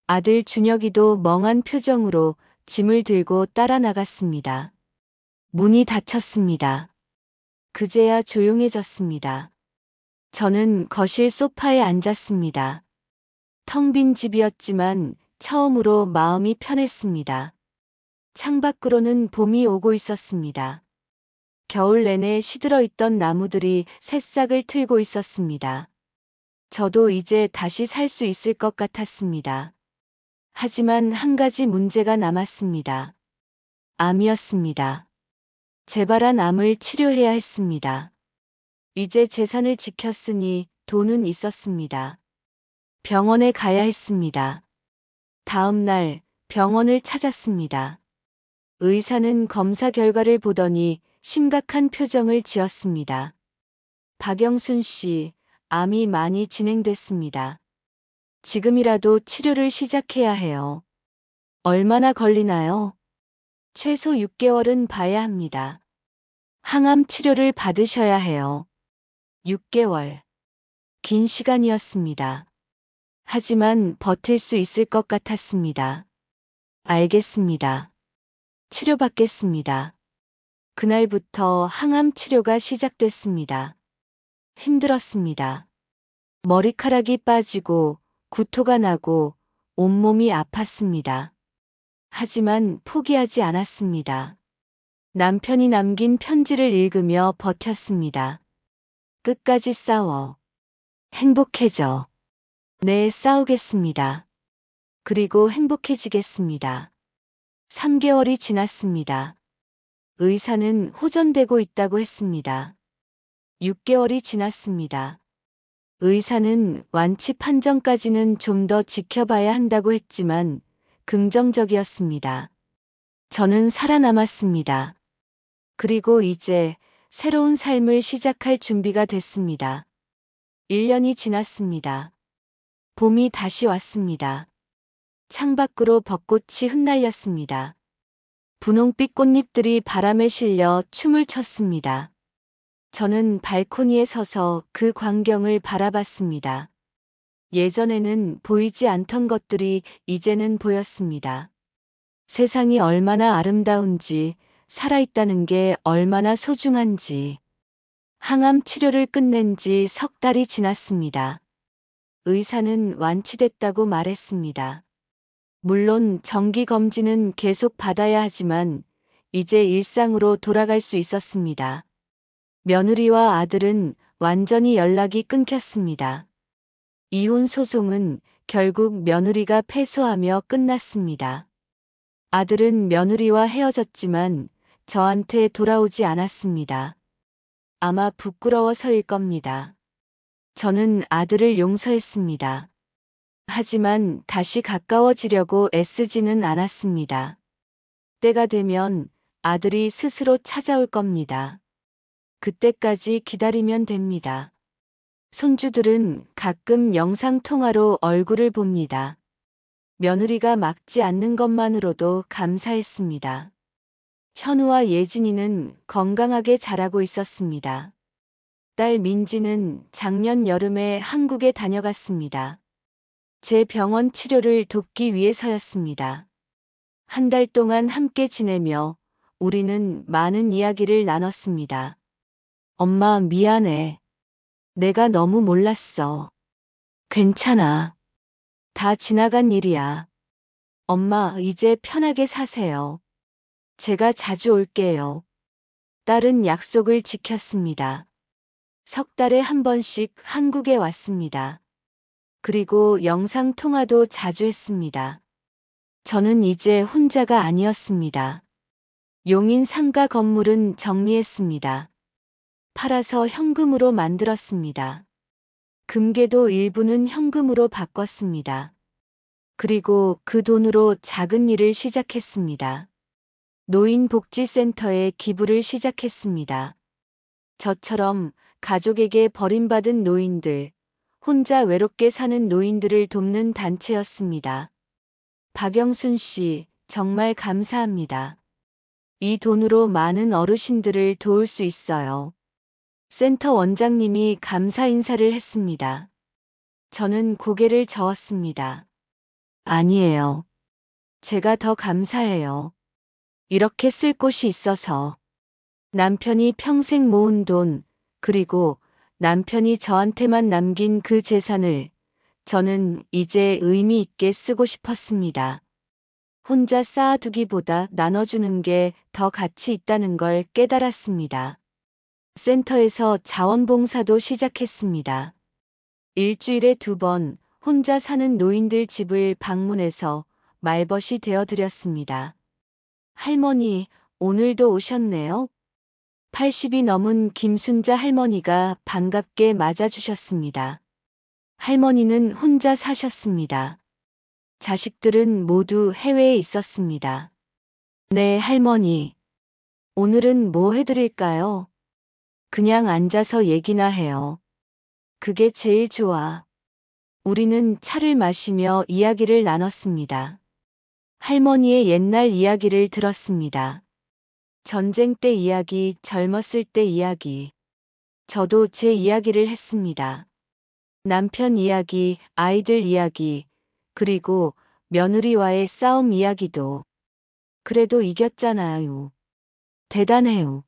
아들 준혁이도 멍한 표정으로 짐을 들고 따라 나갔습니다. 문이 닫혔습니다. 그제야 조용해졌습니다. 저는 거실 소파에 앉았습니다. 텅 빈 집이었지만 처음으로 마음이 편했습니다. 창밖으로는 봄이 오고 있었습니다. 겨울 내내 시들어 있던 나무들이 새싹을 틀고 있었습니다. 저도 이제 다시 살 수 있을 것 같았습니다. 하지만 한 가지 문제가 남았습니다. 암이었습니다. 재발한 암을 치료해야 했습니다. 이제 재산을 지켰으니 돈은 있었습니다. 병원에 가야 했습니다. 다음 날 병원을 찾았습니다. 의사는 검사 결과를 보더니 심각한 표정을 지었습니다. 박영순 씨, 암이 많이 진행됐습니다. 지금이라도 치료를 시작해야 해요. 얼마나 걸리나요? 최소 6개월은 봐야 합니다. 항암 치료를 받으셔야 해요. 6개월. 긴 시간이었습니다. 하지만 버틸 수 있을 것 같았습니다. 알겠습니다. 치료받겠습니다. 그날부터 항암 치료가 시작됐습니다. 힘들었습니다. 머리카락이 빠지고 구토가 나고 온몸이 아팠습니다. 하지만 포기하지 않았습니다. 남편이 남긴 편지를 읽으며 버텼습니다. 끝까지 싸워. 행복해져. 네, 싸우겠습니다. 그리고 행복해지겠습니다. 3개월이 지났습니다. 의사는 호전되고 있다고 했습니다. 6개월이 지났습니다. 의사는 완치 판정까지는 좀 더 지켜봐야 한다고 했지만 긍정적이었습니다. 저는 살아남았습니다. 그리고 이제 새로운 삶을 시작할 준비가 됐습니다. 1년이 지났습니다. 봄이 다시 왔습니다. 창밖으로 벚꽃이 흩날렸습니다. 분홍빛 꽃잎들이 바람에 실려 춤을 췄습니다. 저는 발코니에 서서 그 광경을 바라봤습니다. 예전에는 보이지 않던 것들이 이제는 보였습니다. 세상이 얼마나 아름다운지, 살아있다는 게 얼마나 소중한지. 항암 치료를 끝낸 지 석 달이 지났습니다. 의사는 완치됐다고 말했습니다. 물론 정기 검진은 계속 받아야 하지만 이제 일상으로 돌아갈 수 있었습니다. 며느리와 아들은 완전히 연락이 끊겼습니다. 이혼 소송은 결국 며느리가 패소하며 끝났습니다. 아들은 며느리와 헤어졌지만 저한테 돌아오지 않았습니다. 아마 부끄러워서일 겁니다. 저는 아들을 용서했습니다. 하지만 다시 가까워지려고 애쓰지는 않았습니다. 때가 되면 아들이 스스로 찾아올 겁니다. 그때까지 기다리면 됩니다. 손주들은 가끔 영상통화로 얼굴을 봅니다. 며느리가 막지 않는 것만으로도 감사했습니다. 현우와 예진이는 건강하게 자라고 있었습니다. 딸 민지는 작년 여름에 한국에 다녀갔습니다. 제 병원 치료를 돕기 위해서였습니다. 한 달 동안 함께 지내며 우리는 많은 이야기를 나눴습니다. 엄마, 미안해. 내가 너무 몰랐어. 괜찮아. 다 지나간 일이야. 엄마, 이제 편하게 사세요. 제가 자주 올게요. 딸은 약속을 지켰습니다. 석 달에 한 번씩 한국에 왔습니다. 그리고 영상통화도 자주 했습니다. 저는 이제 혼자가 아니었습니다. 용인 상가 건물은 정리했습니다. 팔아서 현금으로 만들었습니다. 금괴도 일부는 현금으로 바꿨습니다. 그리고 그 돈으로 작은 일을 시작했습니다. 노인복지센터에 기부를 시작했습니다. 저처럼 가족에게 버림받은 노인들, 혼자 외롭게 사는 노인들을 돕는 단체였습니다. 박영순 씨, 정말 감사합니다. 이 돈으로 많은 어르신들을 도울 수 있어요. 센터 원장님이 감사 인사를 했습니다. 저는 고개를 저었습니다. 아니에요. 제가 더 감사해요. 이렇게 쓸 곳이 있어서. 남편이 평생 모은 돈, 그리고 남편이 저한테만 남긴 그 재산을 저는 이제 의미 있게 쓰고 싶었습니다. 혼자 쌓아두기보다 나눠주는 게 더 가치 있다는 걸 깨달았습니다. 센터에서 자원봉사도 시작했습니다. 일주일에 2번 혼자 사는 노인들 집을 방문해서 말벗이 되어드렸습니다. 할머니, 오늘도 오셨네요. 80이 넘은 김순자 할머니가 반갑게 맞아주셨습니다. 할머니는 혼자 사셨습니다. 자식들은 모두 해외에 있었습니다. 네, 할머니. 오늘은 뭐 해드릴까요? 그냥 앉아서 얘기나 해요. 그게 제일 좋아. 우리는 차를 마시며 이야기를 나눴습니다. 할머니의 옛날 이야기를 들었습니다. 전쟁 때 이야기, 젊었을 때 이야기. 저도 제 이야기를 했습니다. 남편 이야기, 아이들 이야기, 그리고 며느리와의 싸움 이야기도. 그래도 이겼잖아요. 대단해요.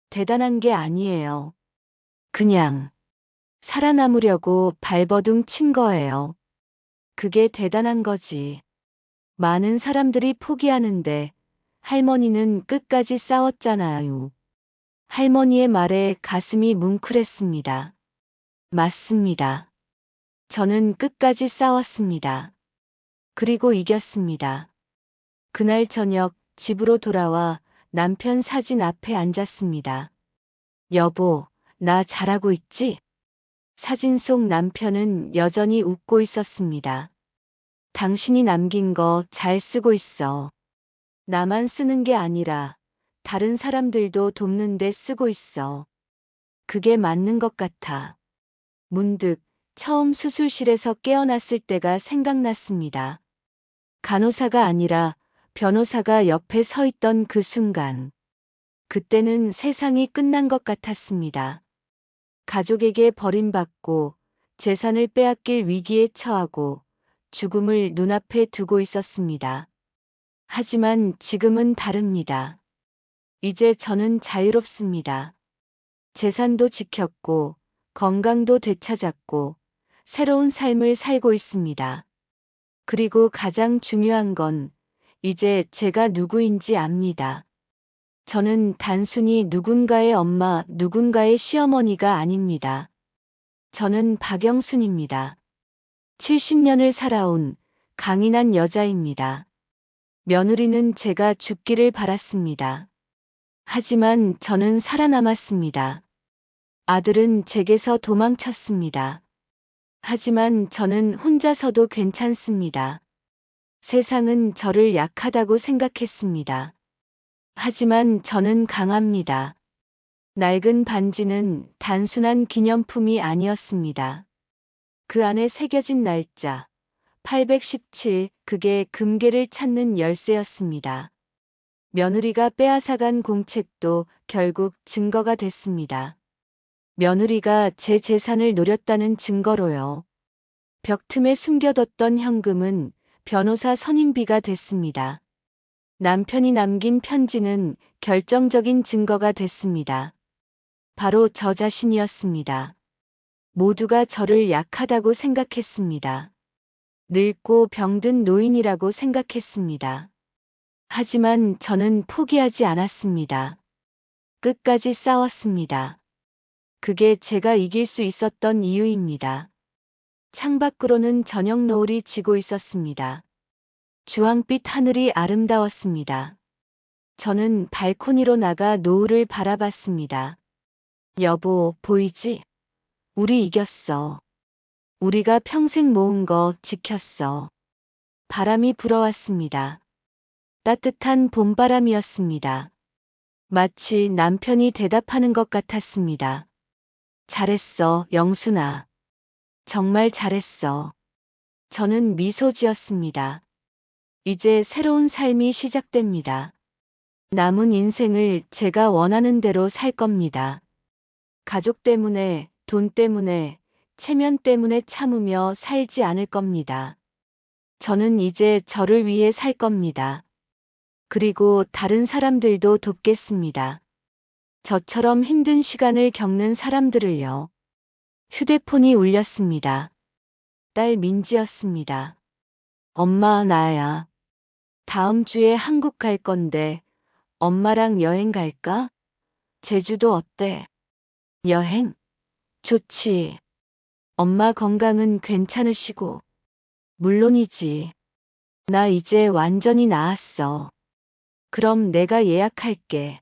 대단한 게 아니에요. 그냥 살아남으려고 발버둥 친 거예요. 그게 대단한 거지. 많은 사람들이 포기하는데 할머니는 끝까지 싸웠잖아요. 할머니의 말에 가슴이 뭉클했습니다. 맞습니다. 저는 끝까지 싸웠습니다. 그리고 이겼습니다. 그날 저녁 집으로 돌아와 남편 사진 앞에 앉았습니다. 여보, 나 잘하고 있지? 사진 속 남편은 여전히 웃고 있었습니다. 당신이 남긴 거 잘 쓰고 있어. 나만 쓰는 게 아니라 다른 사람들도 돕는데 쓰고 있어. 그게 맞는 것 같아. 문득 처음 수술실에서 깨어났을 때가 생각났습니다. 간호사가 아니라 변호사가 옆에 서 있던 그 순간. 그때는 세상이 끝난 것 같았습니다. 가족에게 버림받고 재산을 빼앗길 위기에 처하고 죽음을 눈앞에 두고 있었습니다. 하지만 지금은 다릅니다. 이제 저는 자유롭습니다. 재산도 지켰고 건강도 되찾았고 새로운 삶을 살고 있습니다. 그리고 가장 중요한 건 이제 제가 누구인지 압니다. 저는 단순히 누군가의 엄마, 누군가의 시어머니가 아닙니다. 저는 박영순입니다. 70년을 살아온 강인한 여자입니다. 며느리는 제가 죽기를 바랐습니다. 하지만 저는 살아남았습니다. 아들은 제게서 도망쳤습니다. 하지만 저는 혼자서도 괜찮습니다. 세상은 저를 약하다고 생각했습니다. 하지만 저는 강합니다. 낡은 반지는 단순한 기념품이 아니었습니다. 그 안에 새겨진 날짜, 817, 그게 금괴를 찾는 열쇠였습니다. 며느리가 빼앗아간 공책도 결국 증거가 됐습니다. 며느리가 제 재산을 노렸다는 증거로요. 벽틈에 숨겨뒀던 현금은 변호사 선임비가 됐습니다. 남편이 남긴 편지는 결정적인 증거가 됐습니다. 바로 저 자신이었습니다. 모두가 저를 약하다고 생각했습니다. 늙고 병든 노인이라고 생각했습니다. 하지만 저는 포기하지 않았습니다. 끝까지 싸웠습니다. 그게 제가 이길 수 있었던 이유입니다. 창밖으로는 저녁 노을이 지고 있었습니다. 주황빛 하늘이 아름다웠습니다. 저는 발코니로 나가 노을을 바라봤습니다. 여보, 보이지? 우리 이겼어. 우리가 평생 모은 거 지켰어. 바람이 불어왔습니다. 따뜻한 봄바람이었습니다. 마치 남편이 대답하는 것 같았습니다. 잘했어, 영순아. 정말 잘했어. 저는 미소 지었습니다. 이제 새로운 삶이 시작됩니다. 남은 인생을 제가 원하는 대로 살 겁니다. 가족 때문에, 돈 때문에, 체면 때문에 참으며 살지 않을 겁니다. 저는 이제 저를 위해 살 겁니다. 그리고 다른 사람들도 돕겠습니다. 저처럼 힘든 시간을 겪는 사람들을요. 휴대폰이 울렸습니다. 딸 민지였습니다. 엄마, 나야. 다음 주에 한국 갈 건데 엄마랑 여행 갈까? 제주도 어때? 여행? 좋지. 엄마 건강은 괜찮으시고? 물론이지. 나 이제 완전히 나았어. 그럼 내가 예약할게.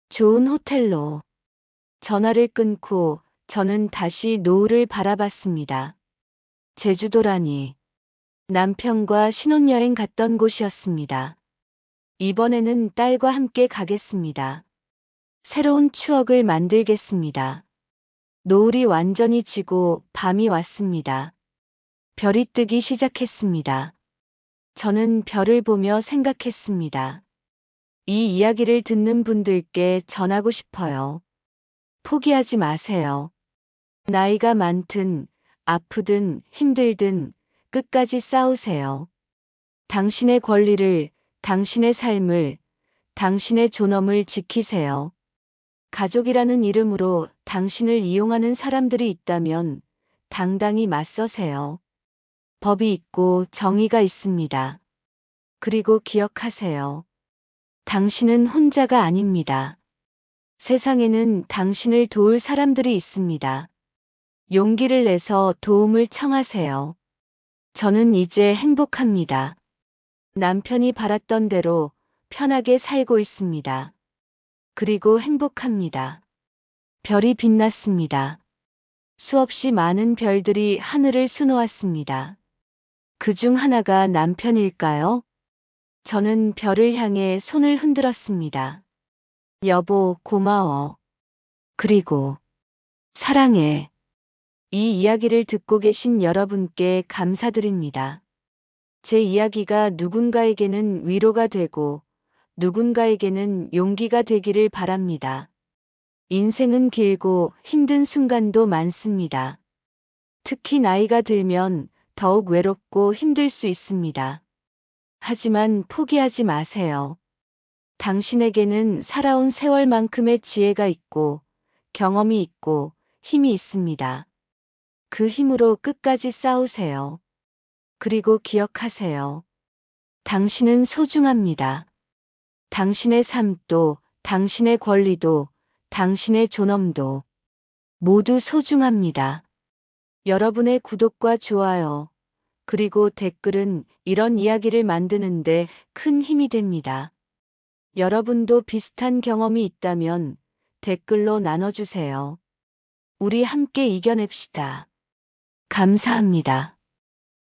좋은 호텔로. 전화를 끊고 저는 다시 노을을 바라봤습니다. 제주도라니. 남편과 신혼여행 갔던 곳이었습니다. 이번에는 딸과 함께 가겠습니다. 새로운 추억을 만들겠습니다. 노을이 완전히 지고 밤이 왔습니다. 별이 뜨기 시작했습니다. 저는 별을 보며 생각했습니다. 이 이야기를 듣는 분들께 전하고 싶어요. 포기하지 마세요. 나이가 많든, 아프든, 힘들든, 끝까지 싸우세요. 당신의 권리를, 당신의 삶을, 당신의 존엄을 지키세요. 가족이라는 이름으로 당신을 이용하는 사람들이 있다면 당당히 맞서세요. 법이 있고 정의가 있습니다. 그리고 기억하세요. 당신은 혼자가 아닙니다. 세상에는 당신을 도울 사람들이 있습니다. 용기를 내서 도움을 청하세요. 저는 이제 행복합니다. 남편이 바랐던 대로 편하게 살고 있습니다. 그리고 행복합니다. 별이 빛났습니다. 수없이 많은 별들이 하늘을 수놓았습니다. 그 중 하나가 남편일까요? 저는 별을 향해 손을 흔들었습니다. 여보, 고마워. 그리고 사랑해. 이 이야기를 듣고 계신 여러분께 감사드립니다. 제 이야기가 누군가에게는 위로가 되고 누군가에게는 용기가 되기를 바랍니다. 인생은 길고 힘든 순간도 많습니다. 특히 나이가 들면 더욱 외롭고 힘들 수 있습니다. 하지만 포기하지 마세요. 당신에게는 살아온 세월만큼의 지혜가 있고 경험이 있고 힘이 있습니다. 그 힘으로 끝까지 싸우세요. 그리고 기억하세요. 당신은 소중합니다. 당신의 삶도, 당신의 권리도, 당신의 존엄도 모두 소중합니다. 여러분의 구독과 좋아요, 그리고 댓글은 이런 이야기를 만드는데 큰 힘이 됩니다. 여러분도 비슷한 경험이 있다면 댓글로 나눠주세요. 우리 함께 이겨냅시다. 감사합니다.